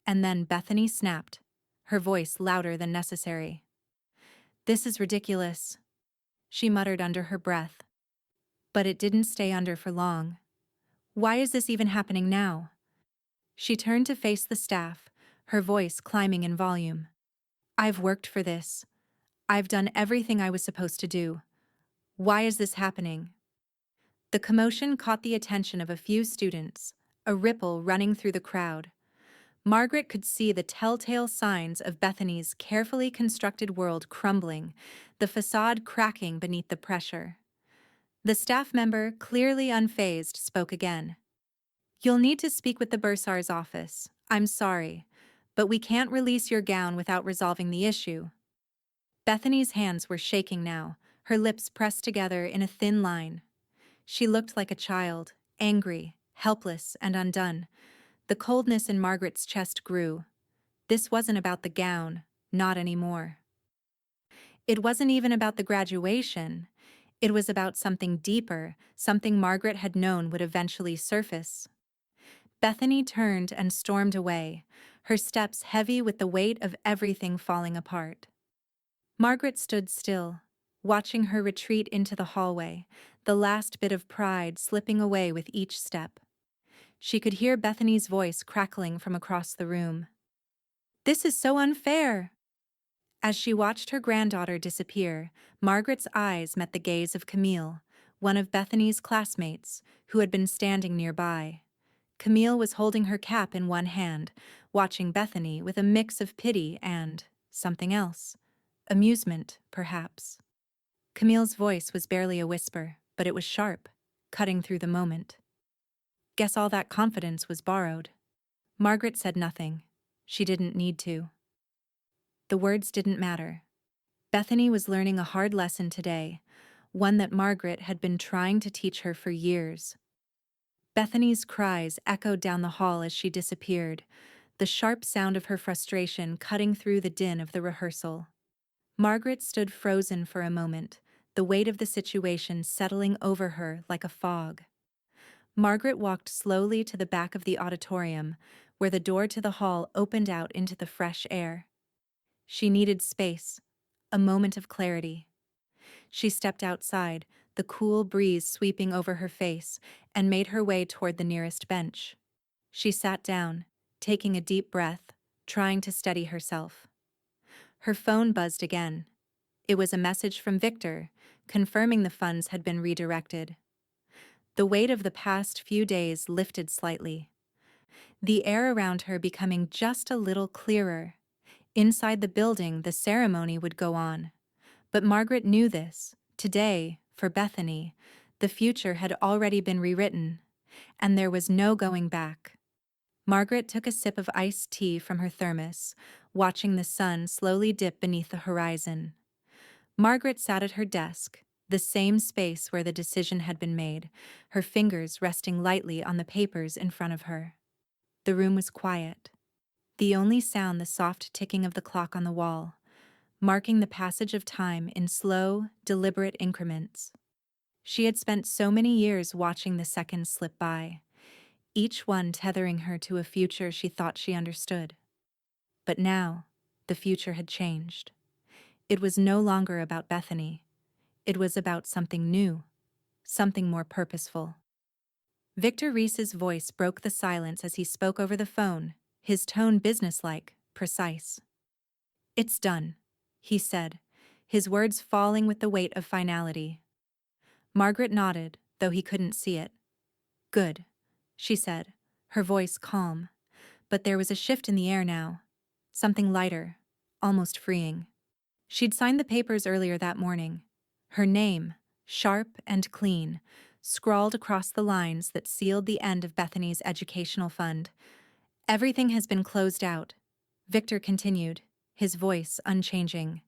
And then Bethany snapped, her voice louder than necessary. "This is ridiculous," she muttered under her breath. But it didn't stay under for long. "Why is this even happening now?" She turned to face the staff, her voice climbing in volume. "I've worked for this. I've done everything I was supposed to do. Why is this happening?" The commotion caught the attention of a few students, a ripple running through the crowd. Margaret could see the telltale signs of Bethany's carefully constructed world crumbling, the facade cracking beneath the pressure. The staff member, clearly unfazed, spoke again. "You'll need to speak with the bursar's office. I'm sorry, but we can't release your gown without resolving the issue." Bethany's hands were shaking now, her lips pressed together in a thin line. She looked like a child, angry, helpless, and undone. The coldness in Margaret's chest grew. This wasn't about the gown, not anymore. It wasn't even about the graduation. It was about something deeper, something Margaret had known would eventually surface. Bethany turned and stormed away, her steps heavy with the weight of everything falling apart. Margaret stood still, watching her retreat into the hallway, the last bit of pride slipping away with each step. She could hear Bethany's voice crackling from across the room. "This is so unfair!" As she watched her granddaughter disappear, Margaret's eyes met the gaze of Camille, one of Bethany's classmates, who had been standing nearby. Camille was holding her cap in one hand, watching Bethany with a mix of pity and something else. Amusement, perhaps. Camille's voice was barely a whisper, but it was sharp, cutting through the moment. "Guess all that confidence was borrowed." Margaret said nothing. She didn't need to. The words didn't matter. Bethany was learning a hard lesson today, one that Margaret had been trying to teach her for years. Bethany's cries echoed down the hall as she disappeared, the sharp sound of her frustration cutting through the din of the rehearsal. Margaret stood frozen for a moment, the weight of the situation settling over her like a fog. Margaret walked slowly to the back of the auditorium, where the door to the hall opened out into the fresh air. She needed space, a moment of clarity. She stepped outside, the cool breeze sweeping over her face, and made her way toward the nearest bench. She sat down, taking a deep breath, trying to steady herself. Her phone buzzed again. It was a message from Victor, confirming the funds had been redirected. The weight of the past few days lifted slightly, the air around her becoming just a little clearer. Inside the building, the ceremony would go on. But Margaret knew this. Today, for Bethany, the future had already been rewritten, and there was no going back. Margaret took a sip of iced tea from her thermos, watching the sun slowly dip beneath the horizon. Margaret sat at her desk, the same space where the decision had been made, her fingers resting lightly on the papers in front of her. The room was quiet. The only sound the soft ticking of the clock on the wall, marking the passage of time in slow, deliberate increments. She had spent so many years watching the seconds slip by, each one tethering her to a future she thought she understood. But now, the future had changed. It was no longer about Bethany. It was about something new, something more purposeful. Victor Reese's voice broke the silence as he spoke over the phone, his tone businesslike, precise. "It's done," he said, his words falling with the weight of finality. Margaret nodded, though he couldn't see it. "Good," she said, her voice calm. But there was a shift in the air now. Something lighter, almost freeing. She'd signed the papers earlier that morning. Her name, sharp and clean, scrawled across the lines that sealed the end of Bethany's educational fund. "Everything has been closed out," Victor continued, his voice unchanging.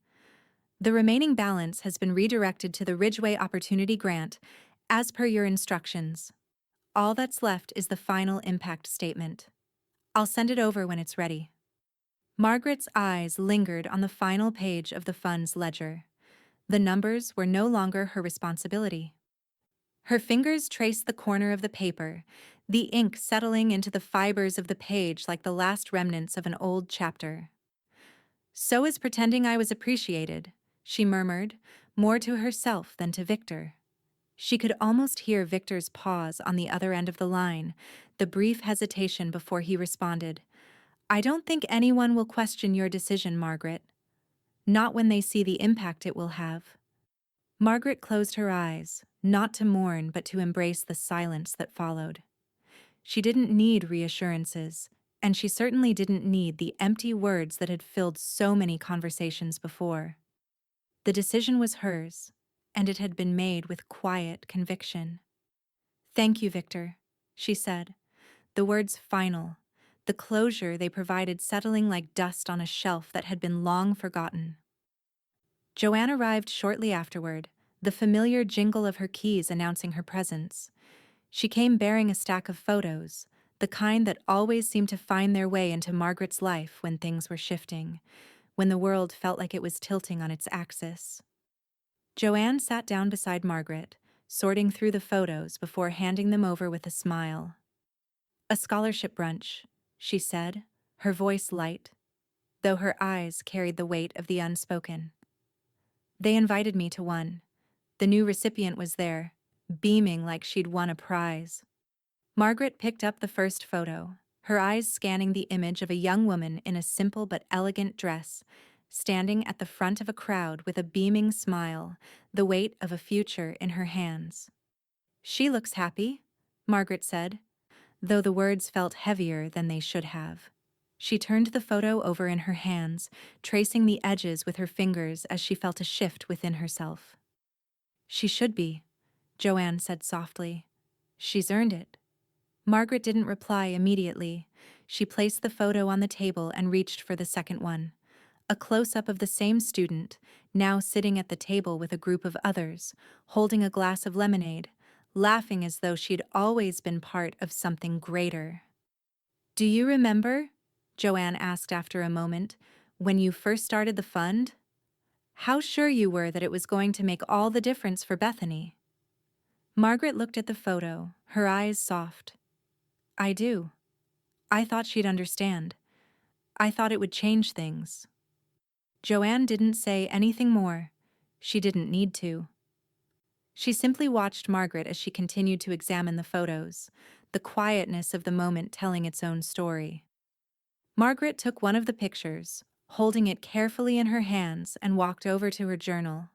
"The remaining balance has been redirected to the Ridgeway Opportunity Grant, as per your instructions. All that's left is the final impact statement. I'll send it over when it's ready." Margaret's eyes lingered on the final page of the fund's ledger. The numbers were no longer her responsibility. Her fingers traced the corner of the paper, the ink settling into the fibers of the page like the last remnants of an old chapter. "So is pretending I was appreciated," she murmured, more to herself than to Victor. She could almost hear Victor's pause on the other end of the line, the brief hesitation before he responded. "I don't think anyone will question your decision, Margaret. Not when they see the impact it will have." Margaret closed her eyes, not to mourn but to embrace the silence that followed. She didn't need reassurances, and she certainly didn't need the empty words that had filled so many conversations before. The decision was hers, and it had been made with quiet conviction. "Thank you, Victor," she said, the words final, the closure they provided settling like dust on a shelf that had been long forgotten. Joanne arrived shortly afterward, the familiar jingle of her keys announcing her presence. She came bearing a stack of photos, the kind that always seemed to find their way into Margaret's life when things were shifting, when the world felt like it was tilting on its axis. Joanne sat down beside Margaret, sorting through the photos before handing them over with a smile. "A scholarship brunch," she said, her voice light, though her eyes carried the weight of the unspoken. "They invited me to one. The new recipient was there, beaming like she'd won a prize." Margaret picked up the first photo, her eyes scanning the image of a young woman in a simple but elegant dress, standing at the front of a crowd with a beaming smile, the weight of a future in her hands. "She looks happy," Margaret said, though the words felt heavier than they should have. She turned the photo over in her hands, tracing the edges with her fingers as she felt a shift within herself. "She should be," Joanne said softly. "She's earned it." Margaret didn't reply immediately. She placed the photo on the table and reached for the second one. A close-up of the same student, now sitting at the table with a group of others, holding a glass of lemonade, laughing as though she'd always been part of something greater. "Do you remember," Joanne asked after a moment, "when you first started the fund? How sure you were that it was going to make all the difference for Bethany?" Margaret looked at the photo, her eyes soft. I do. I thought she'd understand. I thought it would change things. Joanne didn't say anything more. She didn't need to. She simply watched Margaret as she continued to examine the photos, the quietness of the moment telling its own story. Margaret took one of the pictures, holding it carefully in her hands, and walked over to her journal.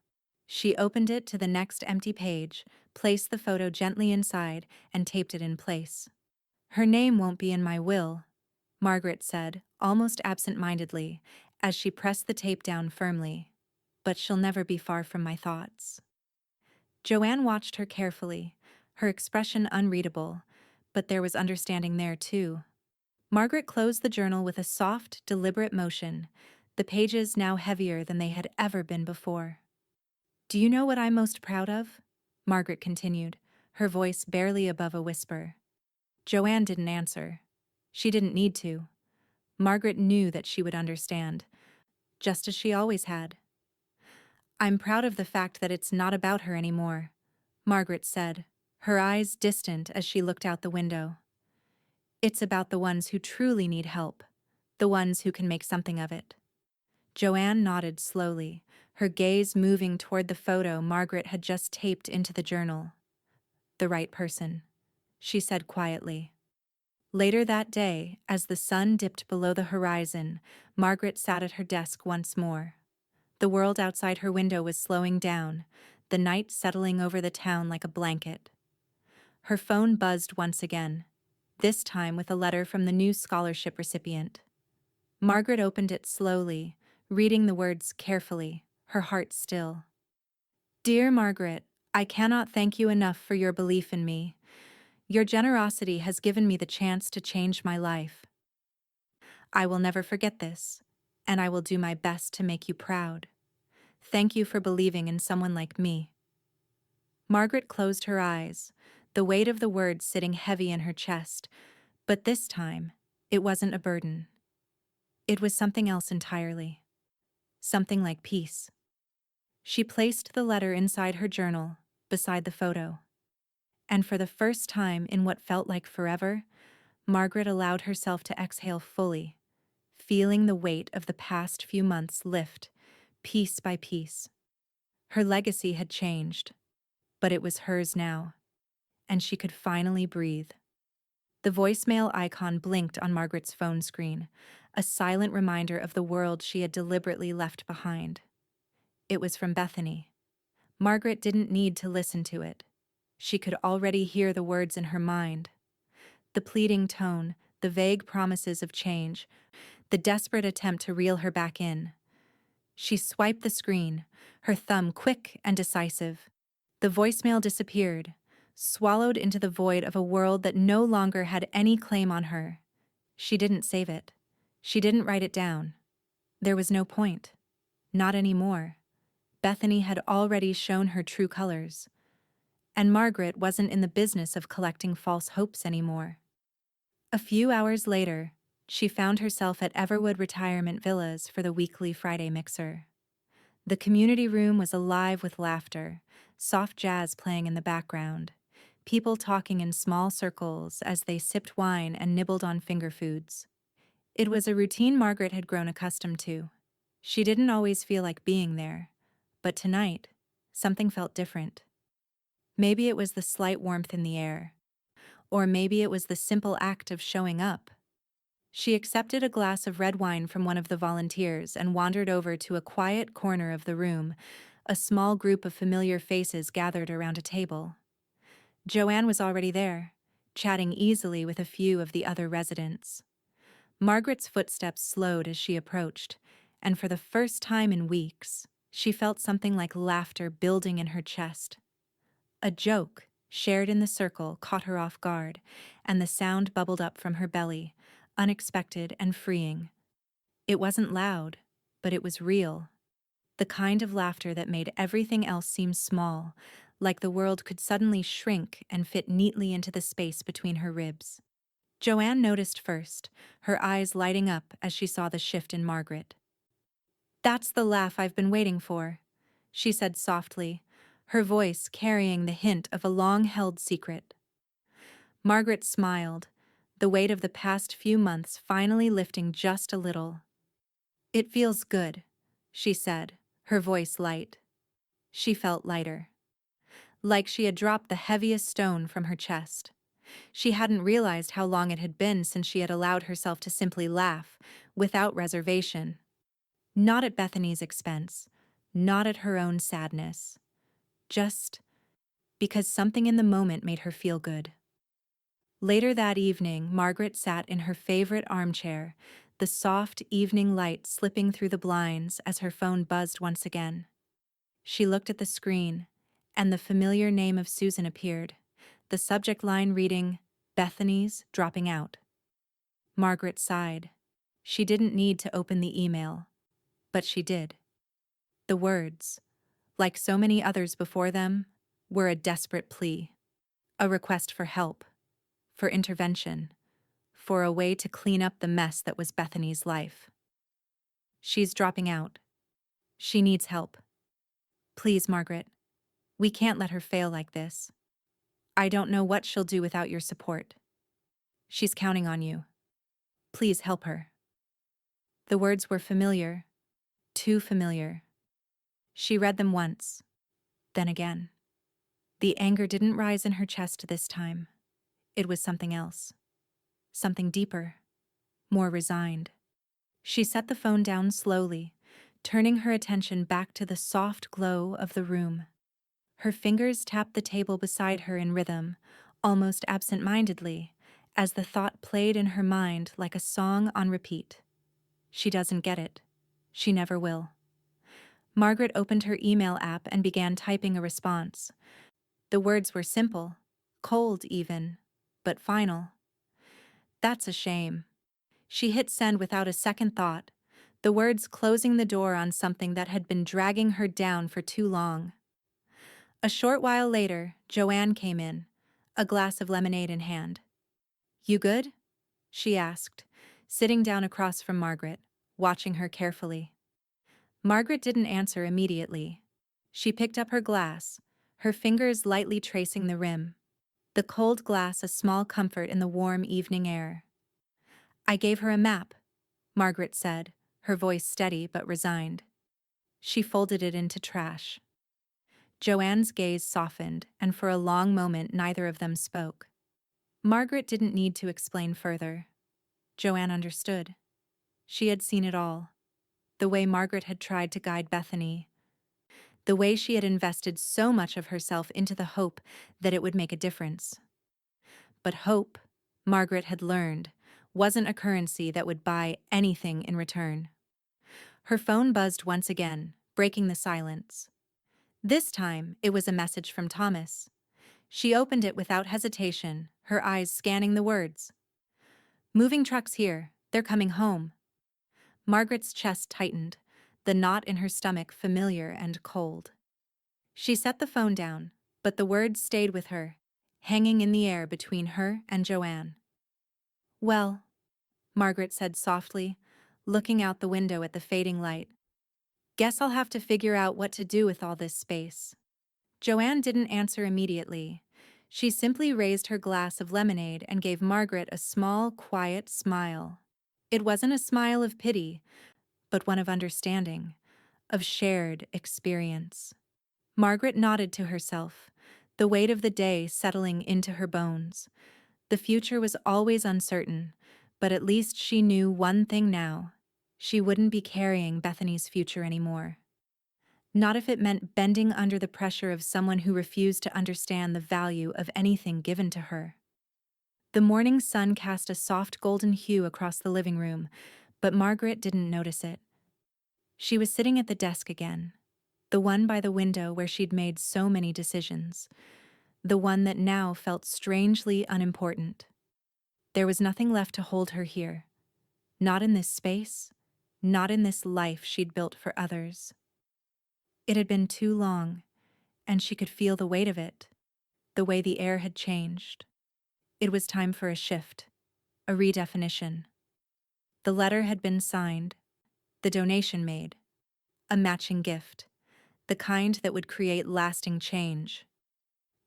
She opened it to the next empty page, placed the photo gently inside, and taped it in place. Her name won't be in my will, Margaret said, almost absent-mindedly, as she pressed the tape down firmly. But she'll never be far from my thoughts. Joanne watched her carefully, her expression unreadable, but there was understanding there too. Margaret closed the journal with a soft, deliberate motion, the pages now heavier than they had ever been before. Do you know what I'm most proud of? Margaret continued, her voice barely above a whisper. Joanne didn't answer. She didn't need to. Margaret knew that she would understand, just as she always had. I'm proud of the fact that it's not about her anymore, Margaret said, her eyes distant as she looked out the window. It's about the ones who truly need help, the ones who can make something of it. Joanne nodded slowly, her gaze moving toward the photo Margaret had just taped into the journal. The right person, she said quietly. Later that day, as the sun dipped below the horizon, Margaret sat at her desk once more. The world outside her window was slowing down, the night settling over the town like a blanket. Her phone buzzed once again, this time with a letter from the new scholarship recipient. Margaret opened it slowly, reading the words carefully, her heart still. Dear Margaret, I cannot thank you enough for your belief in me. Your generosity has given me the chance to change my life. I will never forget this, and I will do my best to make you proud. Thank you for believing in someone like me. Margaret closed her eyes, the weight of the words sitting heavy in her chest, but this time, it wasn't a burden. It was something else entirely. Something like peace. She placed the letter inside her journal, beside the photo. And for the first time in what felt like forever, Margaret allowed herself to exhale fully, feeling the weight of the past few months lift, piece by piece. Her legacy had changed, but it was hers now, and she could finally breathe. The voicemail icon blinked on Margaret's phone screen, a silent reminder of the world she had deliberately left behind. It was from Bethany. Margaret didn't need to listen to it. She could already hear the words in her mind. The pleading tone, the vague promises of change, the desperate attempt to reel her back in. She swiped the screen, her thumb quick and decisive. The voicemail disappeared, swallowed into the void of a world that no longer had any claim on her. She didn't save it. She didn't write it down. There was no point. Not anymore. Bethany had already shown her true colors. And Margaret wasn't in the business of collecting false hopes anymore. A few hours later, she found herself at Everwood Retirement Villas for the weekly Friday mixer. The community room was alive with laughter, soft jazz playing in the background, people talking in small circles as they sipped wine and nibbled on finger foods. It was a routine Margaret had grown accustomed to. She didn't always feel like being there, but tonight, something felt different. Maybe it was the slight warmth in the air, or maybe it was the simple act of showing up. She accepted a glass of red wine from one of the volunteers and wandered over to a quiet corner of the room, a small group of familiar faces gathered around a table. Joanne was already there, chatting easily with a few of the other residents. Margaret's footsteps slowed as she approached, and for the first time in weeks, she felt something like laughter building in her chest. A joke, shared in the circle, caught her off guard, and the sound bubbled up from her belly, unexpected and freeing. It wasn't loud, but it was real. The kind of laughter that made everything else seem small, like the world could suddenly shrink and fit neatly into the space between her ribs. Joanne noticed first, her eyes lighting up as she saw the shift in Margaret. "That's the laugh I've been waiting for," she said softly, her voice carrying the hint of a long-held secret. Margaret smiled, the weight of the past few months finally lifting just a little. "It feels good," she said, her voice light. She felt lighter, like she had dropped the heaviest stone from her chest. She hadn't realized how long it had been since she had allowed herself to simply laugh, without reservation. Not at Bethany's expense, not at her own sadness. Just because something in the moment made her feel good. Later that evening, Margaret sat in her favorite armchair, the soft evening light slipping through the blinds as her phone buzzed once again. She looked at the screen, and the familiar name of Susan appeared, the subject line reading, "Bethany's dropping out." Margaret sighed. She didn't need to open the email, but she did. The words, like so many others before them, were a desperate plea, a request for help, for intervention, for a way to clean up the mess that was Bethany's life. "She's dropping out. She needs help. Please, Margaret, we can't let her fail like this. I don't know what she'll do without your support. She's counting on you. Please help her." The words were familiar, too familiar. She read them once, then again. The anger didn't rise in her chest this time. It was something else. Something deeper, more resigned. She set the phone down slowly, turning her attention back to the soft glow of the room. Her fingers tapped the table beside her in rhythm, almost absent-mindedly, as the thought played in her mind like a song on repeat. She doesn't get it. She never will. Margaret opened her email app and began typing a response. The words were simple, cold even, but final. "That's a shame." She hit send without a second thought, the words closing the door on something that had been dragging her down for too long. A short while later, Joanne came in, a glass of lemonade in hand. "You good?" she asked, sitting down across from Margaret, watching her carefully. Margaret didn't answer immediately. She picked up her glass, her fingers lightly tracing the rim. The cold glass a small comfort in the warm evening air. "I gave her a map," Margaret said, her voice steady but resigned. She folded it into trash. Joanne's gaze softened, and for a long moment neither of them spoke. Margaret didn't need to explain further. Joanne understood. She had seen it all. The way Margaret had tried to guide Bethany. The way she had invested so much of herself into the hope that it would make a difference. But hope, Margaret had learned, wasn't a currency that would buy anything in return. Her phone buzzed once again, breaking the silence. This time, it was a message from Thomas. She opened it without hesitation, her eyes scanning the words. "Moving trucks here. They're coming home." Margaret's chest tightened, the knot in her stomach familiar and cold. She set the phone down, but the words stayed with her, hanging in the air between her and Joanne. "Well," Margaret said softly, looking out the window at the fading light. "Guess I'll have to figure out what to do with all this space." Joanne didn't answer immediately. She simply raised her glass of lemonade and gave Margaret a small, quiet smile. It wasn't a smile of pity, but one of understanding, of shared experience. Margaret nodded to herself, the weight of the day settling into her bones. The future was always uncertain, but at least she knew one thing now. She wouldn't be carrying Bethany's future anymore. Not if it meant bending under the pressure of someone who refused to understand the value of anything given to her. The morning sun cast a soft golden hue across the living room, but Margaret didn't notice it. She was sitting at the desk again, the one by the window where she'd made so many decisions, the one that now felt strangely unimportant. There was nothing left to hold her here. Not in this space, not in this life she'd built for others. It had been too long, and she could feel the weight of it, the way the air had changed. It was time for a shift, a redefinition. The letter had been signed, the donation made, a matching gift. the kind that would create lasting change.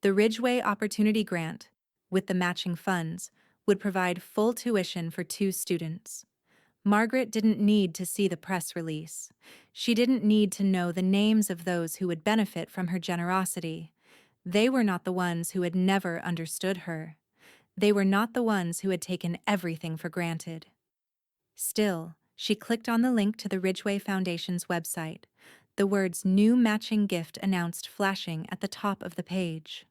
The Ridgeway Opportunity Grant, with the matching funds, would provide full tuition for 2 students. Margaret didn't need to see the press release. She didn't need to know the names of those who would benefit from her generosity. They were not the ones who had never understood her. They were not the ones who had taken everything for granted. Still, she clicked on the link to the Ridgeway Foundation's website, the words "New Matching Gift" announced flashing at the top of the page.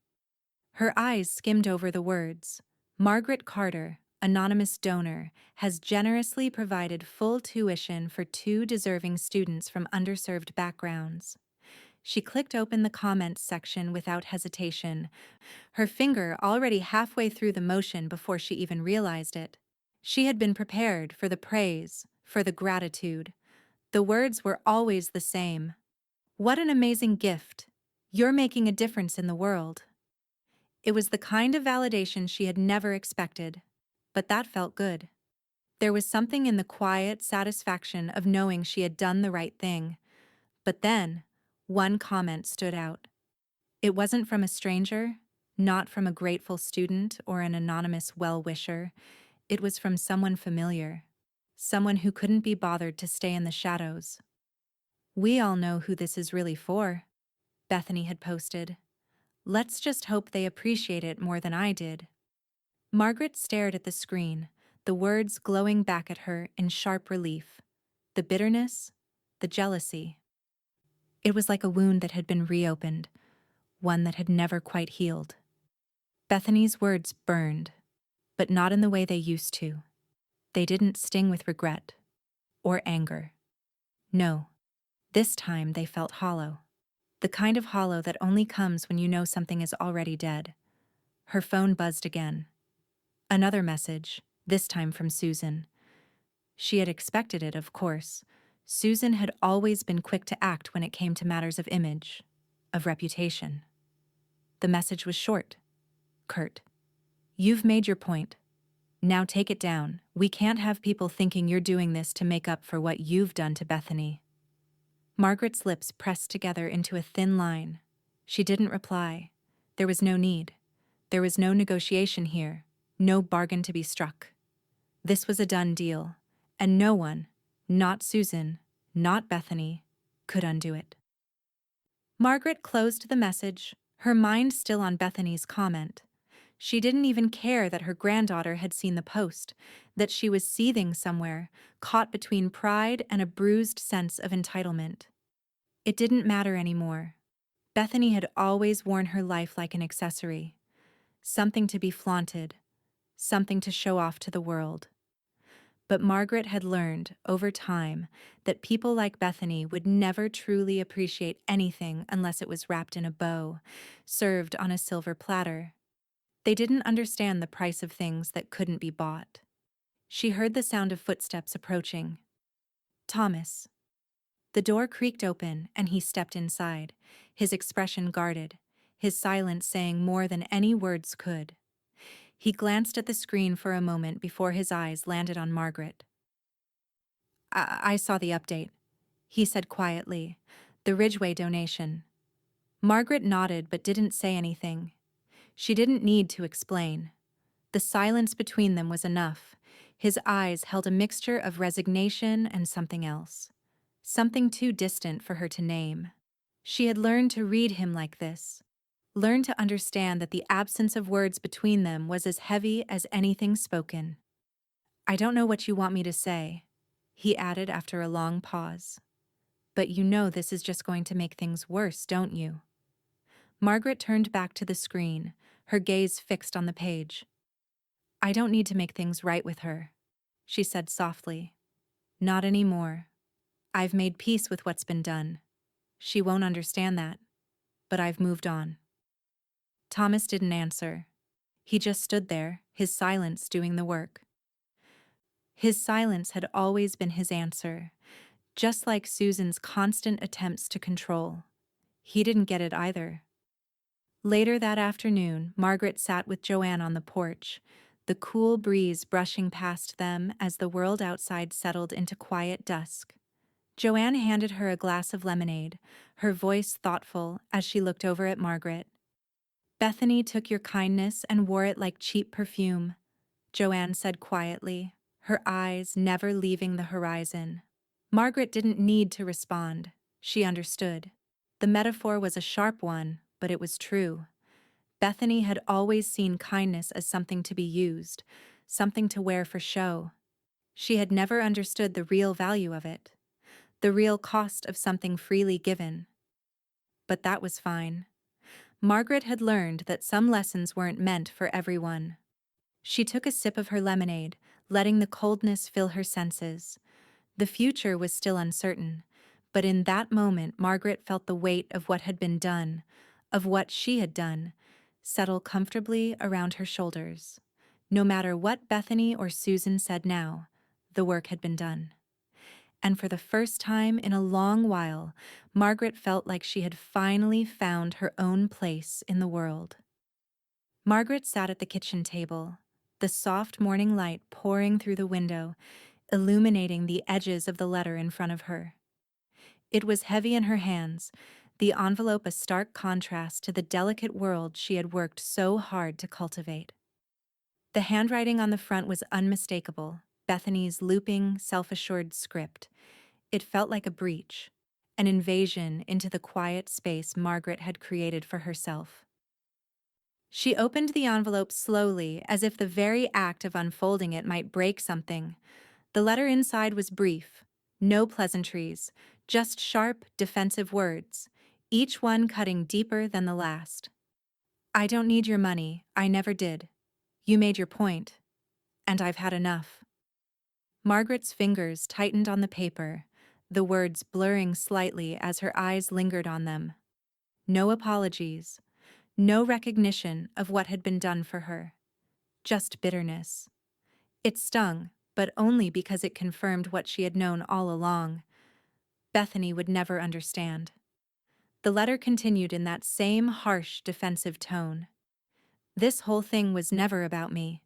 Her eyes skimmed over the words. Margaret Carter, anonymous donor, has generously provided full tuition for 2 deserving students from underserved backgrounds. She clicked open the comments section without hesitation, her finger already halfway through the motion before she even realized it. She had been prepared for the praise, for the gratitude. The words were always the same. What an amazing gift. You're making a difference in the world. It was the kind of validation she had never expected, but that felt good. There was something in the quiet satisfaction of knowing she had done the right thing. But then, one comment stood out. It wasn't from a stranger, not from a grateful student or an anonymous well-wisher. It was from someone familiar, someone who couldn't be bothered to stay in the shadows. "We all know who this is really for," Bethany had posted. "Let's just hope they appreciate it more than I did." Margaret stared at the screen, the words glowing back at her in sharp relief. The bitterness, the jealousy. It was like a wound that had been reopened, one that had never quite healed. Bethany's words burned, but not in the way they used to. They didn't sting with regret or anger. No, this time they felt hollow. The kind of hollow that only comes when you know something is already dead. Her phone buzzed again. Another message, this time from Susan. She had expected it, of course. Susan had always been quick to act when it came to matters of image, of reputation. The message was short, curt. "You've made your point. Now take it down. We can't have people thinking you're doing this to make up for what you've done to Bethany." Margaret's lips pressed together into a thin line. She didn't reply. There was no need. There was no negotiation here, no bargain to be struck. This was a done deal, and no one, not Susan, not Bethany, could undo it. Margaret closed the message, her mind still on Bethany's comment. She didn't even care that her granddaughter had seen the post, that she was seething somewhere, caught between pride and a bruised sense of entitlement. It didn't matter anymore. Bethany had always worn her life like an accessory, something to be flaunted, something to show off to the world. But Margaret had learned, over time, that people like Bethany would never truly appreciate anything unless it was wrapped in a bow, served on a silver platter. They didn't understand the price of things that couldn't be bought. She heard the sound of footsteps approaching. Thomas. The door creaked open, and he stepped inside, his expression guarded, his silence saying more than any words could. He glanced at the screen for a moment before his eyes landed on Margaret. I saw the update," he said quietly. "The Ridgeway donation." Margaret nodded but didn't say anything. She didn't need to explain. The silence between them was enough. His eyes held a mixture of resignation and something else. Something too distant for her to name. She had learned to read him like this. Learned to understand that the absence of words between them was as heavy as anything spoken. "I don't know what you want me to say," he added after a long pause. "But you know this is just going to make things worse, don't you?" Margaret turned back to the screen, her gaze fixed on the page. "I don't need to make things right with her," she said softly. "Not anymore. I've made peace with what's been done. She won't understand that, but I've moved on." Thomas didn't answer. He just stood there, his silence doing the work. His silence had always been his answer, just like Susan's constant attempts to control. He didn't get it either. Later that afternoon, Margaret sat with Joanne on the porch, the cool breeze brushing past them as the world outside settled into quiet dusk. Joanne handed her a glass of lemonade, her voice thoughtful as she looked over at Margaret. Bethany took your kindness and wore it like cheap perfume, Joanne said quietly, her eyes never leaving the horizon. Margaret didn't need to respond. She understood. The metaphor was a sharp one, but it was true. Bethany had always seen kindness as something to be used, something to wear for show. She had never understood the real value of it, the real cost of something freely given. But that was fine. Margaret had learned that some lessons weren't meant for everyone. She took a sip of her lemonade, letting the coldness fill her senses. The future was still uncertain, but in that moment Margaret felt the weight of what had been done, of what she had done, settle comfortably around her shoulders. No matter what Bethany or Susan said now, the work had been done. And for the first time in a long while, Margaret felt like she had finally found her own place in the world. Margaret sat at the kitchen table, the soft morning light pouring through the window, illuminating the edges of the letter in front of her. It was heavy in her hands, the envelope a stark contrast to the delicate world she had worked so hard to cultivate. The handwriting on the front was unmistakable, Bethany's looping, self-assured script. It felt like a breach, an invasion into the quiet space Margaret had created for herself. She opened the envelope slowly, as if the very act of unfolding it might break something. The letter inside was brief, no pleasantries, just sharp, defensive words, each one cutting deeper than the last. I don't need your money, I never did. You made your point, and I've had enough. Margaret's fingers tightened on the paper, the words blurring slightly as her eyes lingered on them. No apologies, no recognition of what had been done for her. Just bitterness. It stung, but only because it confirmed what she had known all along. Bethany would never understand. The letter continued in that same harsh, defensive tone. This whole thing was never about me.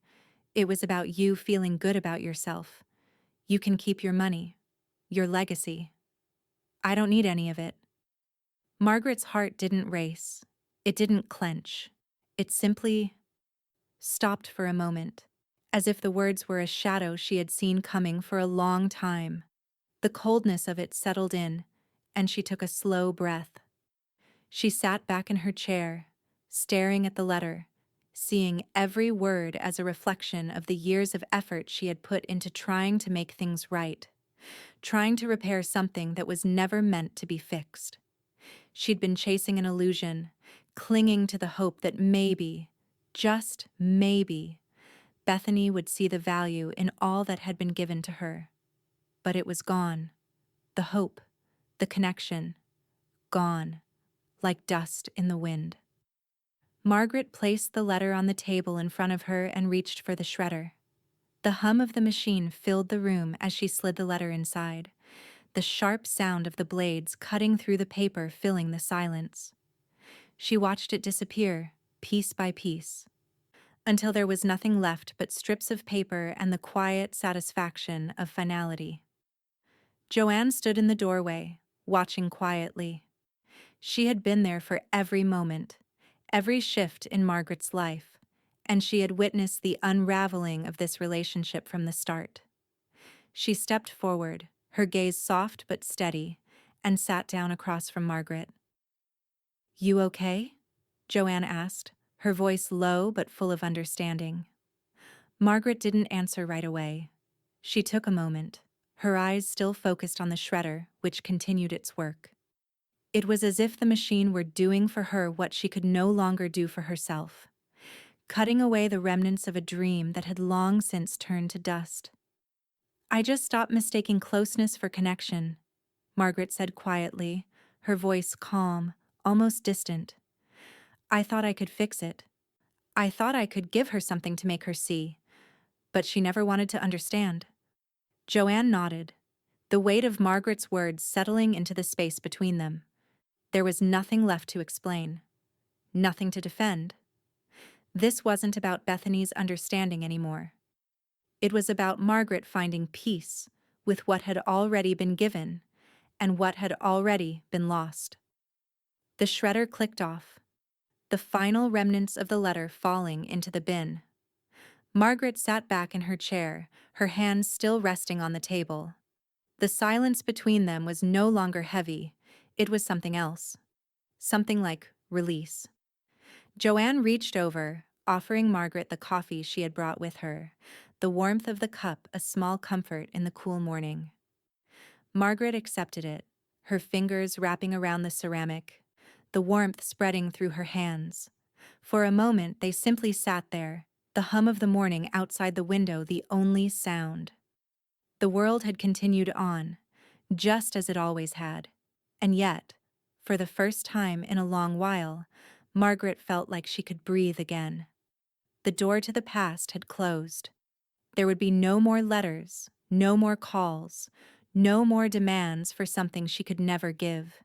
It was about you feeling good about yourself. You can keep your money, your legacy. I don't need any of it. Margaret's heart didn't race. It didn't clench. It simply stopped for a moment, as if the words were a shadow she had seen coming for a long time. The coldness of it settled in, and she took a slow breath. She sat back in her chair, staring at the letter, seeing every word as a reflection of the years of effort she had put into trying to make things right, trying to repair something that was never meant to be fixed. She'd been chasing an illusion, clinging to the hope that maybe, just maybe, Bethany would see the value in all that had been given to her. But it was gone. The hope, the connection, gone, like dust in the wind. Margaret placed the letter on the table in front of her and reached for the shredder. The hum of the machine filled the room as she slid the letter inside, the sharp sound of the blades cutting through the paper filling the silence. She watched it disappear, piece by piece, until there was nothing left but strips of paper and the quiet satisfaction of finality. Joanne stood in the doorway, watching quietly. She had been there for every moment, every shift in Margaret's life, and she had witnessed the unraveling of this relationship from the start. She stepped forward, her gaze soft but steady, and sat down across from Margaret. "You okay?" Joanne asked, her voice low but full of understanding. Margaret didn't answer right away. She took a moment, her eyes still focused on the shredder, which continued its work. It was as if the machine were doing for her what she could no longer do for herself, cutting away the remnants of a dream that had long since turned to dust. "I just stopped mistaking closeness for connection," Margaret said quietly, her voice calm, almost distant. "I thought I could fix it. I thought I could give her something to make her see, but she never wanted to understand." Joanne nodded, the weight of Margaret's words settling into the space between them. There was nothing left to explain, nothing to defend. This wasn't about Bethany's understanding anymore. It was about Margaret finding peace with what had already been given, and what had already been lost. The shredder clicked off, the final remnants of the letter falling into the bin. Margaret sat back in her chair, her hands still resting on the table. The silence between them was no longer heavy, it was something else. Something like release. Joanne reached over, offering Margaret the coffee she had brought with her, the warmth of the cup a small comfort in the cool morning. Margaret accepted it, her fingers wrapping around the ceramic, the warmth spreading through her hands. For a moment they simply sat there, the hum of the morning outside the window the only sound. The world had continued on, just as it always had. And yet, for the first time in a long while, Margaret felt like she could breathe again. The door to the past had closed. There would be no more letters, no more calls, no more demands for something she could never give.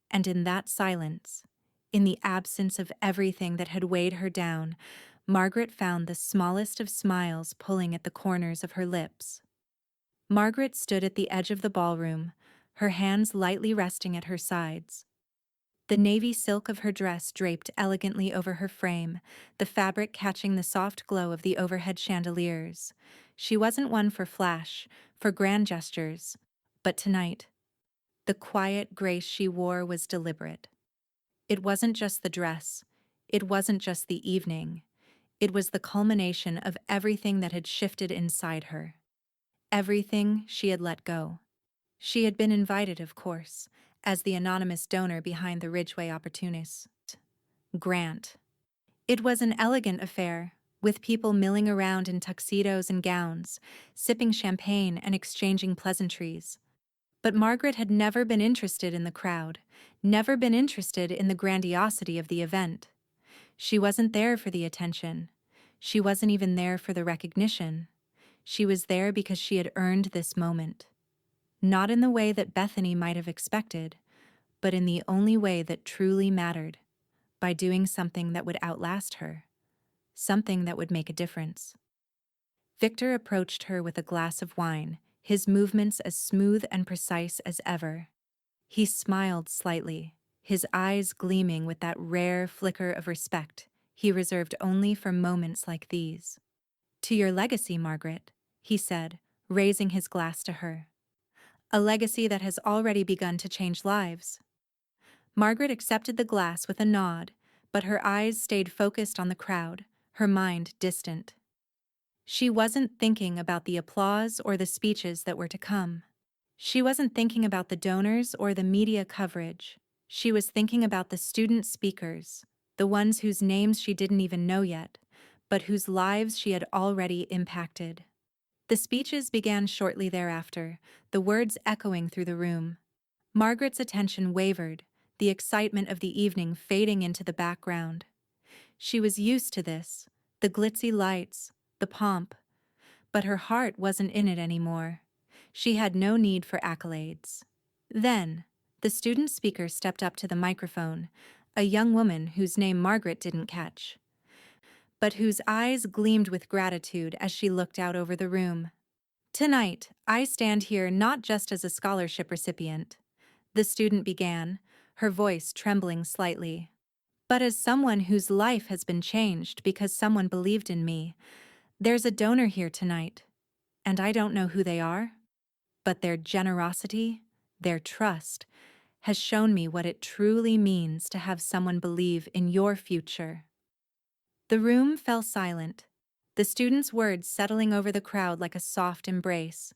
And in that silence, in the absence of everything that had weighed her down, Margaret found the smallest of smiles pulling at the corners of her lips. Margaret stood at the edge of the ballroom, her hands lightly resting at her sides. The navy silk of her dress draped elegantly over her frame, the fabric catching the soft glow of the overhead chandeliers. She wasn't one for flash, for grand gestures, but tonight, the quiet grace she wore was deliberate. It wasn't just the dress, it wasn't just the evening, it was the culmination of everything that had shifted inside her. Everything she had let go. She had been invited, of course, as the anonymous donor behind the Ridgeway Opportunist grant. It was an elegant affair, with people milling around in tuxedos and gowns, sipping champagne and exchanging pleasantries. But Margaret had never been interested in the crowd, never been interested in the grandiosity of the event. She wasn't there for the attention. She wasn't even there for the recognition. She was there because she had earned this moment. Not in the way that Bethany might have expected, but in the only way that truly mattered, by doing something that would outlast her, something that would make a difference. Victor approached her with a glass of wine, his movements as smooth and precise as ever. He smiled slightly, his eyes gleaming with that rare flicker of respect he reserved only for moments like these. "To your legacy, Margaret," he said, raising his glass to her. "A legacy that has already begun to change lives." Margaret accepted the glass with a nod, but her eyes stayed focused on the crowd, her mind distant. She wasn't thinking about the applause or the speeches that were to come. She wasn't thinking about the donors or the media coverage. She was thinking about the student speakers, the ones whose names she didn't even know yet, but whose lives she had already impacted. The speeches began shortly thereafter, the words echoing through the room. Margaret's attention wavered, the excitement of the evening fading into the background. She was used to this, the glitzy lights, the pomp, but her heart wasn't in it anymore. She had no need for accolades. Then, the student speaker stepped up to the microphone, a young woman whose name Margaret didn't catch, but whose eyes gleamed with gratitude as she looked out over the room. "Tonight, I stand here not just as a scholarship recipient," the student began, her voice trembling slightly, "but as someone whose life has been changed because someone believed in me. There's a donor here tonight, and I don't know who they are, but their generosity, their trust, has shown me what it truly means to have someone believe in your future." The room fell silent, the student's words settling over the crowd like a soft embrace.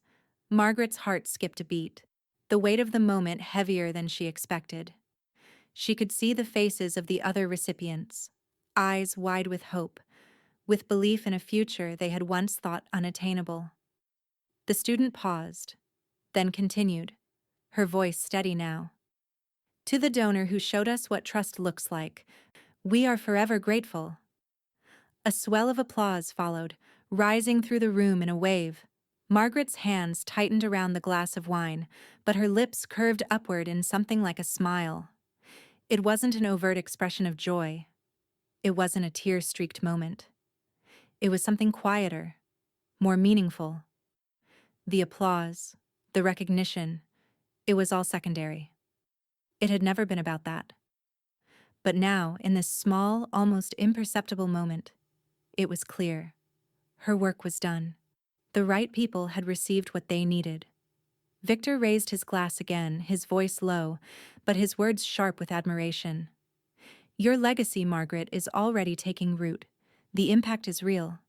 Margaret's heart skipped a beat, the weight of the moment heavier than she expected. She could see the faces of the other recipients, eyes wide with hope, with belief in a future they had once thought unattainable. The student paused, then continued, her voice steady now. "To the donor who showed us what trust looks like, we are forever grateful." A swell of applause followed, rising through the room in a wave. Margaret's hands tightened around the glass of wine, but her lips curved upward in something like a smile. It wasn't an overt expression of joy. It wasn't a tear-streaked moment. It was something quieter, more meaningful. The applause, the recognition, It was all secondary. It had never been about that. But now, in this small, almost imperceptible moment, it was clear. Her work was done. The right people had received what they needed. Victor raised his glass again, his voice low, but his words sharp with admiration. Your legacy, Margaret, is already taking root. The impact is real.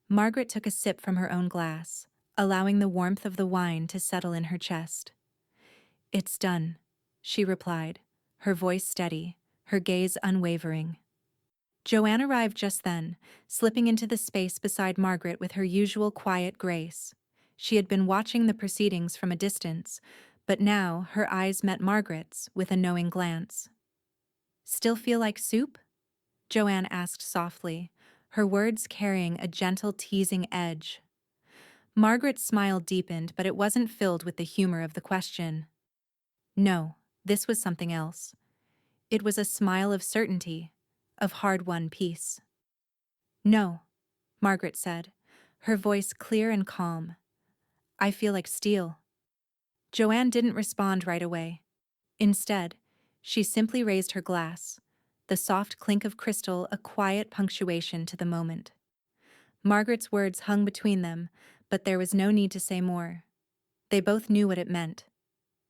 Margaret took a sip from her own glass, allowing the warmth of the wine to settle in her chest. It's done, she replied, her voice steady, her gaze unwavering. Joanne arrived just then, slipping into the space beside Margaret with her usual quiet grace. She had been watching the proceedings from a distance, but now her eyes met Margaret's with a knowing glance. Still feel like soup? Joanne asked softly, her words carrying a gentle teasing edge. Margaret's smile deepened, but it wasn't filled with the humor of the question. No, this was something else. It was a smile of certainty, of hard-won peace. No, Margaret said, her voice clear and calm. I feel like steel. Joanne didn't respond right away. Instead, she simply raised her glass, the soft clink of crystal a quiet punctuation to the moment. Margaret's words hung between them, but there was no need to say more. They both knew what it meant.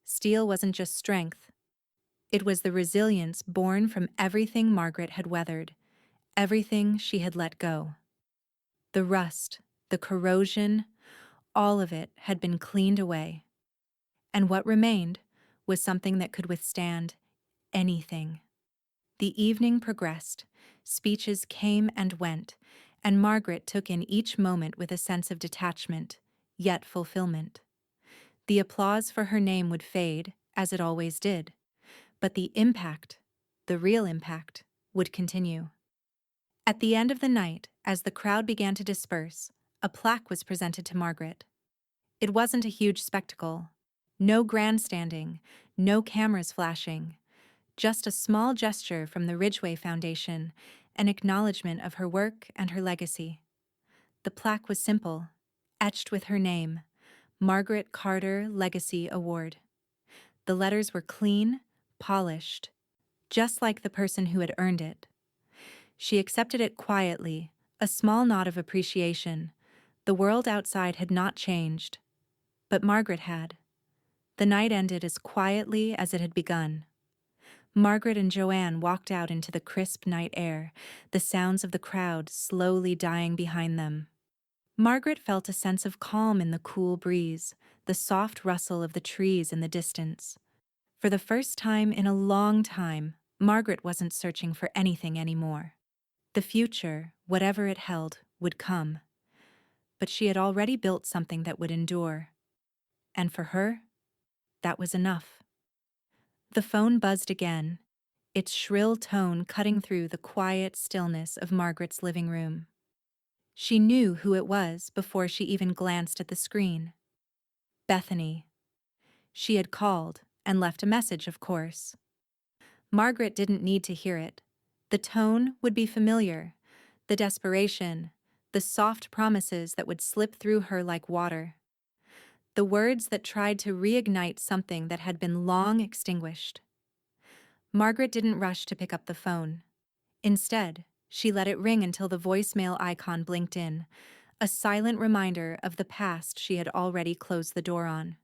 Steel wasn't just strength. It was the resilience born from everything Margaret had weathered, everything she had let go. The rust, the corrosion, all of it had been cleaned away. And what remained was something that could withstand anything. The evening progressed, speeches came and went, and Margaret took in each moment with a sense of detachment, yet fulfillment. The applause for her name would fade, as it always did, but the impact, the real impact, would continue. At the end of the night, as the crowd began to disperse, a plaque was presented to Margaret. It wasn't a huge spectacle. No grandstanding, no cameras flashing. Just a small gesture from the Ridgway Foundation, an acknowledgement of her work and her legacy. The plaque was simple, etched with her name, Margaret Carter Legacy Award. The letters were clean, polished, just like the person who had earned it. She accepted it quietly, a small nod of appreciation. The world outside had not changed, but Margaret had. The night ended as quietly as it had begun. Margaret and Joanne walked out into the crisp night air, the sounds of the crowd slowly dying behind them. Margaret felt a sense of calm in the cool breeze, the soft rustle of the trees in the distance. For the first time in a long time, Margaret wasn't searching for anything anymore. The future, whatever it held, would come. But she had already built something that would endure. And for her, that was enough. The phone buzzed again, its shrill tone cutting through the quiet stillness of Margaret's living room. She knew who it was before she even glanced at the screen. Bethany. She had called and left a message, of course. Margaret didn't need to hear it. The tone would be familiar, the desperation, the soft promises that would slip through her like water. The words that tried to reignite something that had been long extinguished. Margaret didn't rush to pick up the phone. Instead, she let it ring until the voicemail icon blinked in, a silent reminder of the past she had already closed the door on.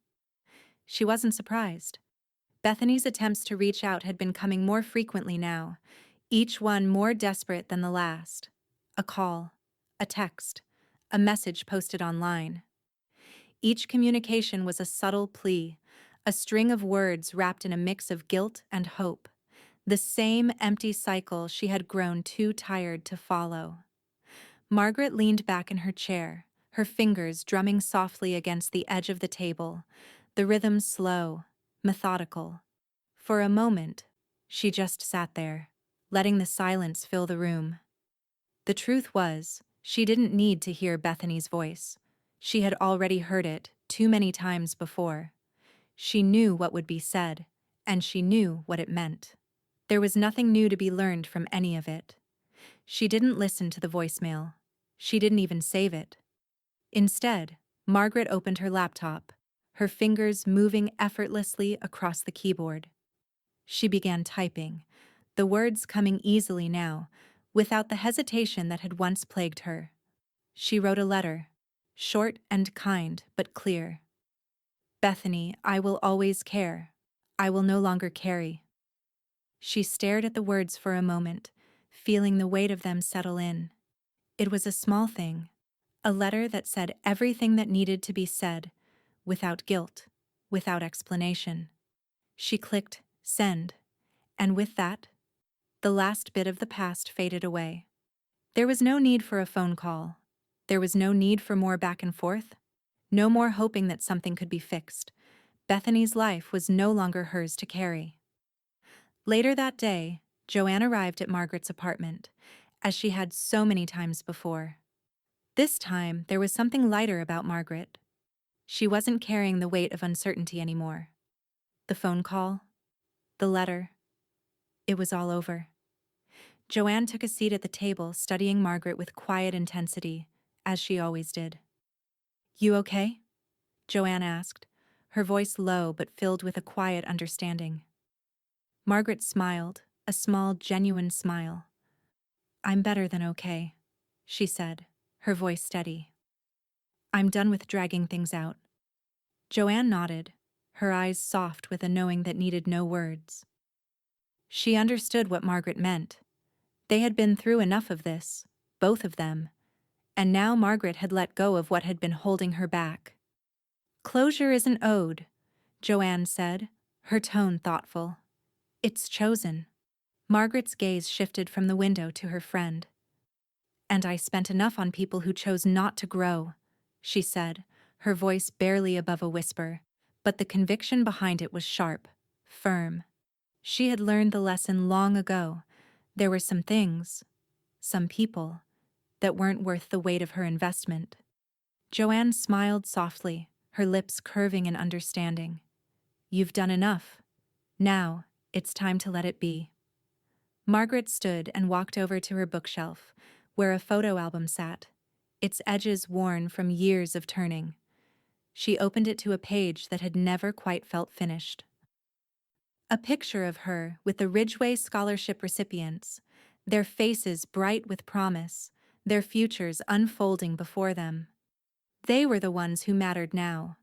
She wasn't surprised. Bethany's attempts to reach out had been coming more frequently now, each one more desperate than the last. A call, a text, a message posted online. Each communication was a subtle plea, a string of words wrapped in a mix of guilt and hope. The same empty cycle she had grown too tired to follow. Margaret leaned back in her chair, her fingers drumming softly against the edge of the table, the rhythm slow, methodical. For a moment, she just sat there, letting the silence fill the room. The truth was, she didn't need to hear Bethany's voice. She had already heard it too many times before. She knew what would be said, and she knew what it meant. There was nothing new to be learned from any of it. She didn't listen to the voicemail. She didn't even save it. Instead, Margaret opened her laptop, her fingers moving effortlessly across the keyboard. She began typing, the words coming easily now, without the hesitation that had once plagued her. She wrote a letter, short and kind but clear. Bethany, I will always care. I will no longer carry. She stared at the words for a moment, feeling the weight of them settle in. It was a small thing, a letter that said everything that needed to be said, without guilt, without explanation. She clicked send, and with that, the last bit of the past faded away. There was no need for a phone call. There was no need for more back and forth. No more hoping that something could be fixed. Bethany's life was no longer hers to carry. Later that day, Joanne arrived at Margaret's apartment, as she had so many times before. This time, there was something lighter about Margaret. She wasn't carrying the weight of uncertainty anymore. The phone call, the letter, it was all over. Joanne took a seat at the table, studying Margaret with quiet intensity, as she always did. You okay? Joanne asked, her voice low but filled with a quiet understanding. Margaret smiled, a small, genuine smile. I'm better than okay, she said, her voice steady. I'm done with dragging things out. Joanne nodded, her eyes soft with a knowing that needed no words. She understood what Margaret meant. They had been through enough of this, both of them, and now Margaret had let go of what had been holding her back. Closure isn't owed, Joanne said, her tone thoughtful. It's chosen. Margaret's gaze shifted from the window to her friend. And I spent enough on people who chose not to grow, she said, her voice barely above a whisper, but the conviction behind it was sharp, firm. She had learned the lesson long ago. There were some things, some people, that weren't worth the weight of her investment. Joanne smiled softly, her lips curving in understanding. You've done enough. Now, it's time to let it be. Margaret stood and walked over to her bookshelf, where a photo album sat, its edges worn from years of turning. She opened it to a page that had never quite felt finished. A picture of her with the Ridgeway Scholarship recipients, their faces bright with promise, their futures unfolding before them. They were the ones who mattered now,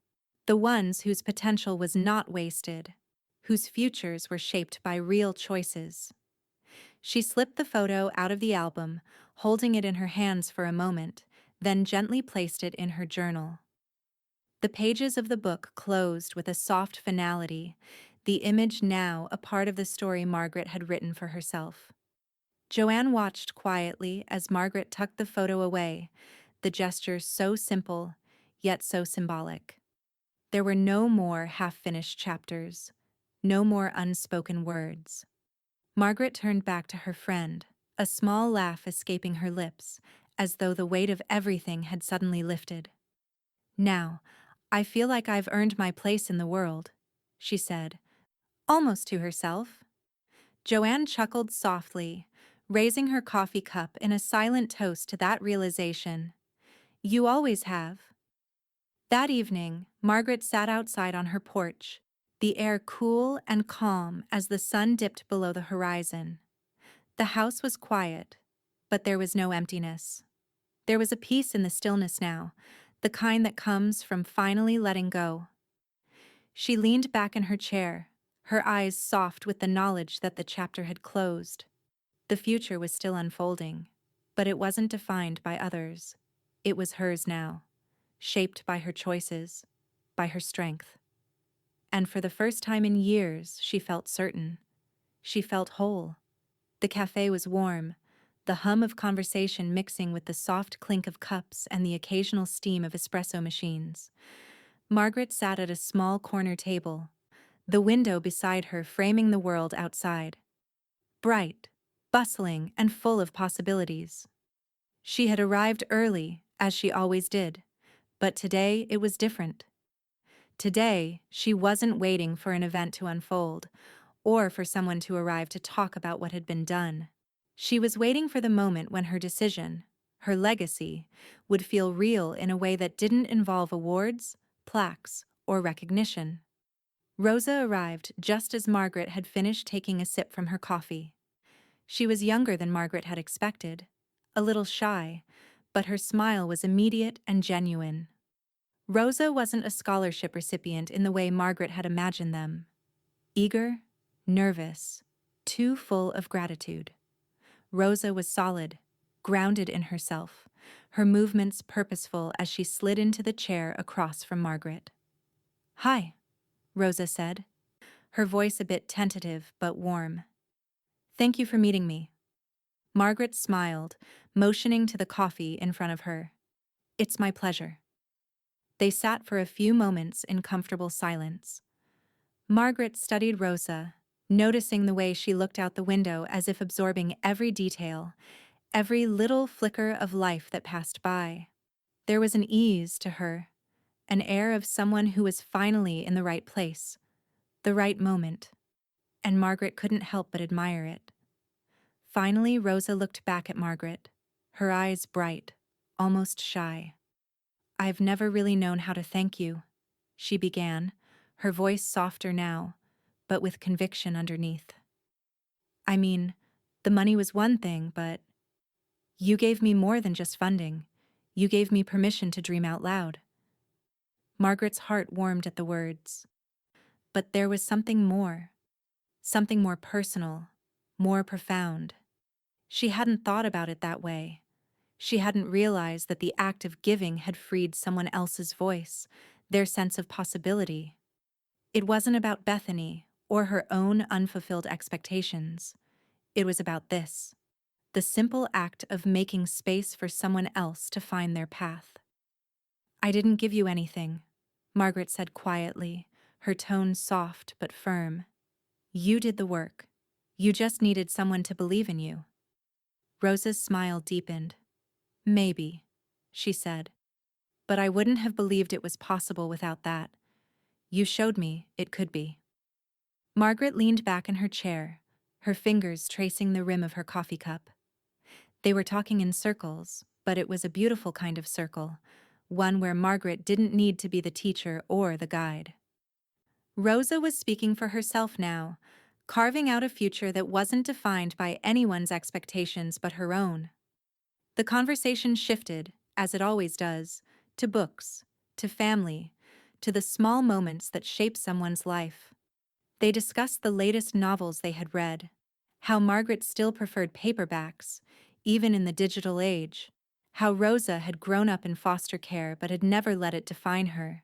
the ones whose potential was not wasted, whose futures were shaped by real choices. She slipped the photo out of the album, holding it in her hands for a moment, then gently placed it in her journal. The pages of the book closed with a soft finality, the image now a part of the story Margaret had written for herself. Joanne watched quietly as Margaret tucked the photo away, the gesture so simple, yet so symbolic. There were no more half-finished chapters, no more unspoken words. Margaret turned back to her friend, a small laugh escaping her lips, as though the weight of everything had suddenly lifted. Now, I feel like I've earned my place in the world, she said, almost to herself. Joanne chuckled softly, raising her coffee cup in a silent toast to that realization. You always have. That evening, Margaret sat outside on her porch, the air cool and calm as the sun dipped below the horizon. The house was quiet, but there was no emptiness. There was a peace in the stillness now, the kind that comes from finally letting go. She leaned back in her chair, her eyes soft with the knowledge that the chapter had closed. The future was still unfolding, but it wasn't defined by others. It was hers now, shaped by her choices, by her strength. And for the first time in years, she felt certain. She felt whole. The cafe was warm, the hum of conversation mixing with the soft clink of cups and the occasional steam of espresso machines. Margaret sat at a small corner table, the window beside her framing the world outside. Bright, bustling, and full of possibilities. She had arrived early, as she always did, but today it was different. Today, she wasn't waiting for an event to unfold, or for someone to arrive to talk about what had been done. She was waiting for the moment when her decision, her legacy, would feel real in a way that didn't involve awards, plaques, or recognition. Rosa arrived just as Margaret had finished taking a sip from her coffee. She was younger than Margaret had expected, a little shy, but her smile was immediate and genuine. Rosa wasn't a scholarship recipient in the way Margaret had imagined them. Eager, nervous, too full of gratitude. Rosa was solid, grounded in herself, her movements purposeful as she slid into the chair across from Margaret. "Hi," Rosa said, her voice a bit tentative but warm. "Thank you for meeting me." Margaret smiled, motioning to the coffee in front of her. "It's my pleasure." They sat for a few moments in comfortable silence. Margaret studied Rosa, noticing the way she looked out the window as if absorbing every detail, every little flicker of life that passed by. There was an ease to her, an air of someone who was finally in the right place, the right moment, and Margaret couldn't help but admire it. Finally, Rosa looked back at Margaret, her eyes bright, almost shy. "I've never really known how to thank you," she began, her voice softer now, but with conviction underneath. "I mean, the money was one thing, but you gave me more than just funding. You gave me permission to dream out loud." Margaret's heart warmed at the words. But there was something more personal, more profound. She hadn't thought about it that way. She hadn't realized that the act of giving had freed someone else's voice, their sense of possibility. It wasn't about Bethany or her own unfulfilled expectations. It was about this, the simple act of making space for someone else to find their path. "I didn't give you anything," Margaret said quietly, her tone soft but firm. "You did the work. You just needed someone to believe in you." Rosa's smile deepened. "Maybe," she said. "But I wouldn't have believed it was possible without that. You showed me it could be." Margaret leaned back in her chair, her fingers tracing the rim of her coffee cup. They were talking in circles, but it was a beautiful kind of circle, one where Margaret didn't need to be the teacher or the guide. Rosa was speaking for herself now, carving out a future that wasn't defined by anyone's expectations but her own. The conversation shifted, as it always does, to books, to family, to the small moments that shape someone's life. They discussed the latest novels they had read, how Margaret still preferred paperbacks, even in the digital age, how Rosa had grown up in foster care but had never let it define her.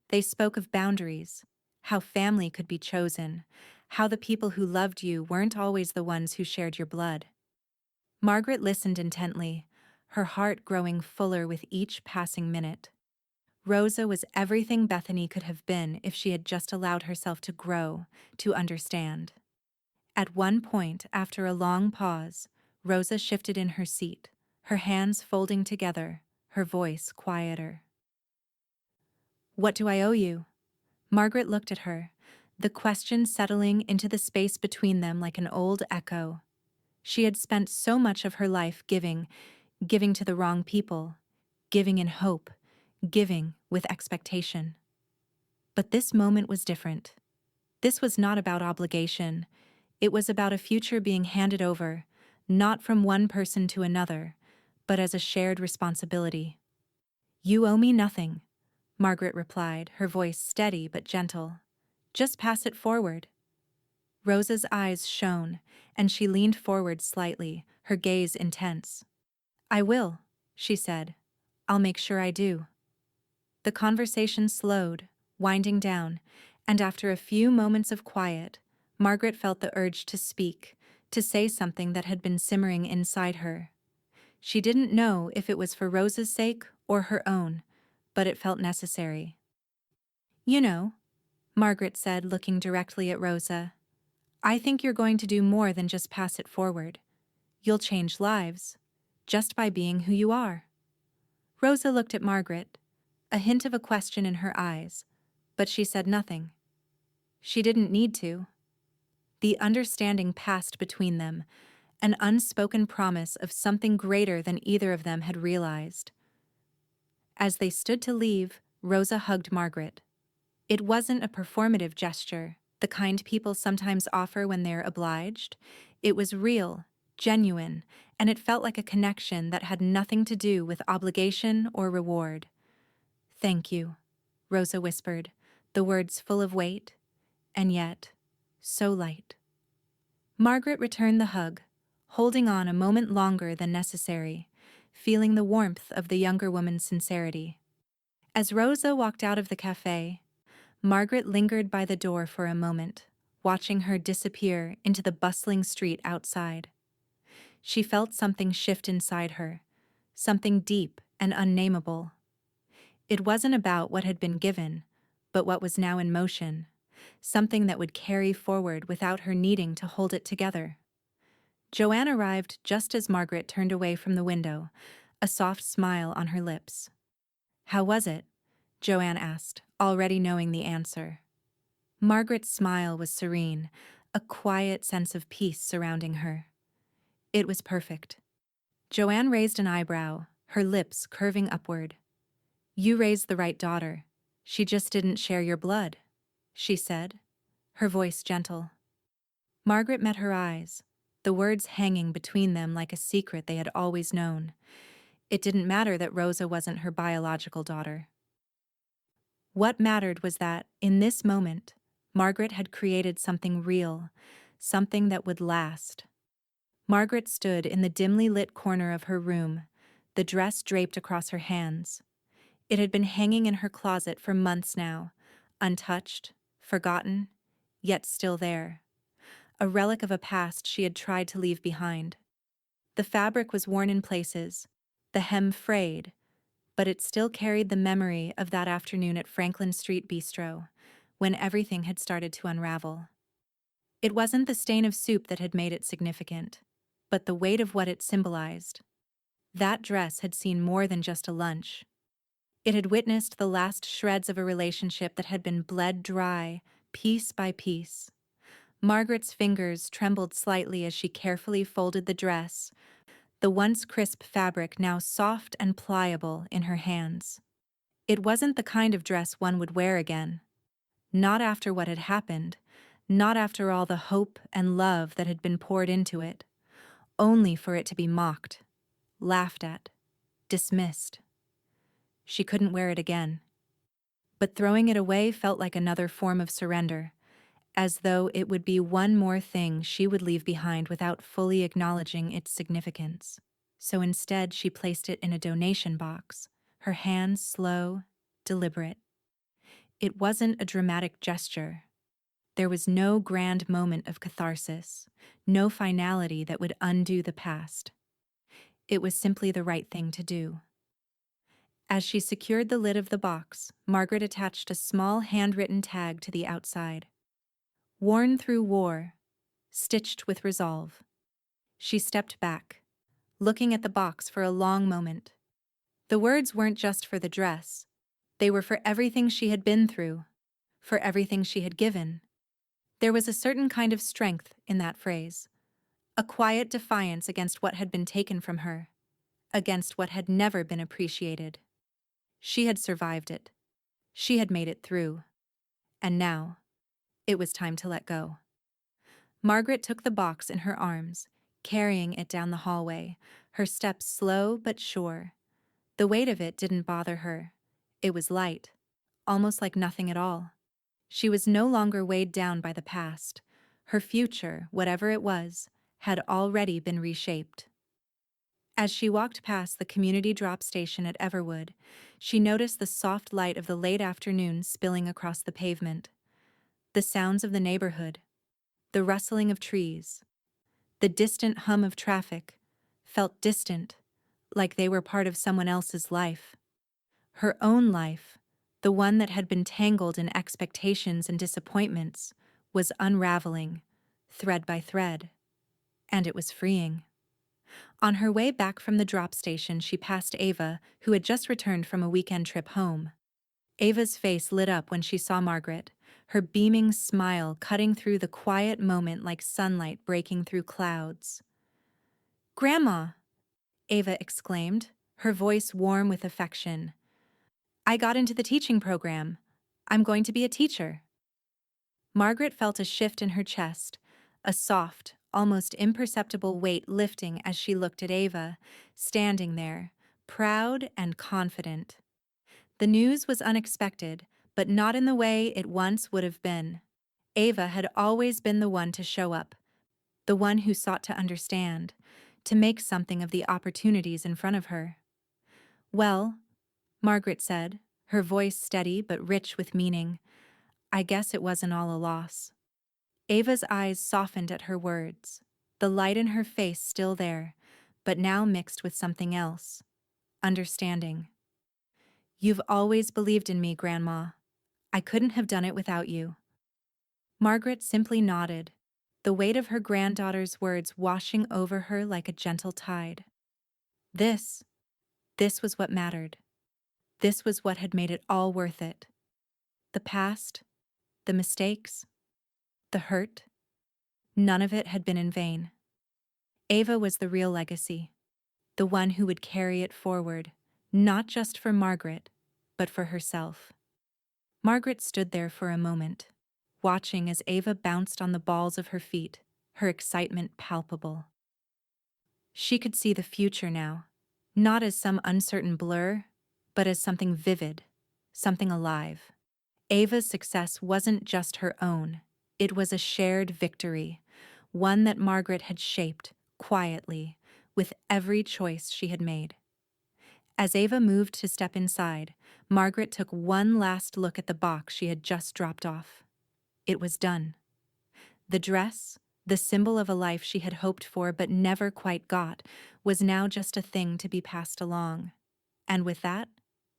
They spoke of boundaries, how family could be chosen, how the people who loved you weren't always the ones who shared your blood. Margaret listened intently, her heart growing fuller with each passing minute. Rosa was everything Bethany could have been if she had just allowed herself to grow, to understand. At one point, after a long pause, Rosa shifted in her seat, her hands folding together, her voice quieter. "What do I owe you?" Margaret looked at her, the question settling into the space between them like an old echo. She had spent so much of her life giving to the wrong people, giving in hope, giving with expectation. But this moment was different. This was not about obligation. It was about a future being handed over, not from one person to another, but as a shared responsibility. "You owe me nothing," Margaret replied, her voice steady but gentle. "Just pass it forward." Rosa's eyes shone, and she leaned forward slightly, her gaze intense. "I will," she said. "I'll make sure I do." The conversation slowed, winding down, and after a few moments of quiet, Margaret felt the urge to speak, to say something that had been simmering inside her. She didn't know if it was for Rosa's sake or her own, but it felt necessary. "You know," Margaret said, looking directly at Rosa, "I think you're going to do more than just pass it forward. You'll change lives, just by being who you are." Rosa looked at Margaret, a hint of a question in her eyes, but she said nothing. She didn't need to. The understanding passed between them, an unspoken promise of something greater than either of them had realized. As they stood to leave, Rosa hugged Margaret. It wasn't a performative gesture, the kind people sometimes offer when they're obliged. It was real, genuine, and it felt like a connection that had nothing to do with obligation or reward. "Thank you," Rosa whispered, the words full of weight, and yet so light. Margaret returned the hug, holding on a moment longer than necessary, feeling the warmth of the younger woman's sincerity. As Rosa walked out of the cafe, Margaret lingered by the door for a moment, watching her disappear into the bustling street outside. She felt something shift inside her, something deep and unnameable. It wasn't about what had been given, but what was now in motion, something that would carry forward without her needing to hold it together. Joanne arrived just as Margaret turned away from the window, a soft smile on her lips. "How was it?" Joanne asked, already knowing the answer. Margaret's smile was serene, a quiet sense of peace surrounding her. "It was perfect." Joanne raised an eyebrow, her lips curving upward. "You raised the right daughter. She just didn't share your blood," she said, her voice gentle. Margaret met her eyes, the words hanging between them like a secret they had always known. It didn't matter that Rosa wasn't her biological daughter. What mattered was that, in this moment, Margaret had created something real, something that would last. Margaret stood in the dimly lit corner of her room, the dress draped across her hands. It had been hanging in her closet for months now, untouched, forgotten, yet still there. A relic of a past she had tried to leave behind. The fabric was worn in places, the hem frayed, but it still carried the memory of that afternoon at Franklin Street Bistro, when everything had started to unravel. It wasn't the stain of soup that had made it significant, but the weight of what it symbolized. That dress had seen more than just a lunch. It had witnessed the last shreds of a relationship that had been bled dry, piece by piece. Margaret's fingers trembled slightly as she carefully folded the dress, the once crisp fabric now soft and pliable in her hands. It wasn't the kind of dress one would wear again. Not after what had happened, not after all the hope and love that had been poured into it, only for it to be mocked, laughed at, dismissed. She couldn't wear it again. But throwing it away felt like another form of surrender, as though it would be one more thing she would leave behind without fully acknowledging its significance. So instead she placed it in a donation box, her hands slow, deliberate. It wasn't a dramatic gesture. There was no grand moment of catharsis, no finality that would undo the past. It was simply the right thing to do. As she secured the lid of the box, Margaret attached a small handwritten tag to the outside. "Worn through war, stitched with resolve." She stepped back, looking at the box for a long moment. The words weren't just for the dress. They were for everything she had been through, for everything she had given. There was a certain kind of strength in that phrase, a quiet defiance against what had been taken from her, against what had never been appreciated. She had survived it. She had made it through. And now, it was time to let go. Margaret took the box in her arms, carrying it down the hallway, her steps slow but sure. The weight of it didn't bother her. It was light, almost like nothing at all. She was no longer weighed down by the past. Her future, whatever it was, had already been reshaped. As she walked past the community drop station at Everwood, she noticed the soft light of the late afternoon spilling across the pavement. The sounds of the neighborhood, the rustling of trees, the distant hum of traffic, felt distant, like they were part of someone else's life. Her own life, the one that had been tangled in expectations and disappointments, was unraveling, thread by thread. And it was freeing. On her way back from the drop station, she passed Ava, who had just returned from a weekend trip home. Ava's face lit up when she saw Margaret, her beaming smile cutting through the quiet moment like sunlight breaking through clouds. "Grandma!" Ava exclaimed, her voice warm with affection. "I got into the teaching program. I'm going to be a teacher. Margaret felt a shift in her chest, a soft, almost imperceptible weight lifting as she looked at Ava, standing there, proud and confident. The news was unexpected, but not in the way it once would have been. Ava had always been the one to show up, the one who sought to understand, to make something of the opportunities in front of her. Well, Margaret said, her voice steady but rich with meaning, I guess it wasn't all a loss. Ava's eyes softened at her words, the light in her face still there, but now mixed with something else. Understanding. You've always believed in me, Grandma. I couldn't have done it without you. Margaret simply nodded, the weight of her granddaughter's words washing over her like a gentle tide. This, this was what mattered. This was what had made it all worth it. The past, the mistakes, the hurt, none of it had been in vain. Ava was the real legacy, the one who would carry it forward, not just for Margaret, but for herself. Margaret stood there for a moment, watching as Ava bounced on the balls of her feet, her excitement palpable. She could see the future now, not as some uncertain blur, but as something vivid, something alive. Ava's success wasn't just her own, it was a shared victory, one that Margaret had shaped, quietly, with every choice she had made. As Ava moved to step inside, Margaret took one last look at the box she had just dropped off. It was done. The dress, the symbol of a life she had hoped for but never quite got, was now just a thing to be passed along. And with that,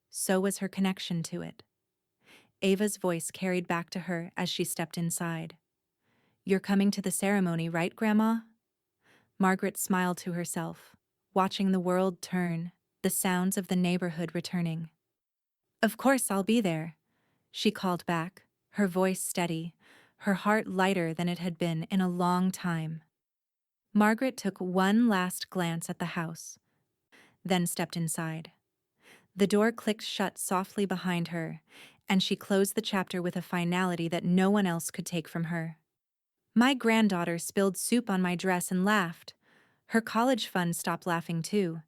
so was her connection to it. Ava's voice carried back to her as she stepped inside. You're coming to the ceremony, right, Grandma? Margaret smiled to herself, watching the world turn, the sounds of the neighborhood returning. Of course I'll be there, she called back, her voice steady, her heart lighter than it had been in a long time. Margaret took one last glance at the house, then stepped inside. The door clicked shut softly behind her, and she closed the chapter with a finality that no one else could take from her. My granddaughter spilled soup on my dress and laughed. Her college fund stopped laughing too.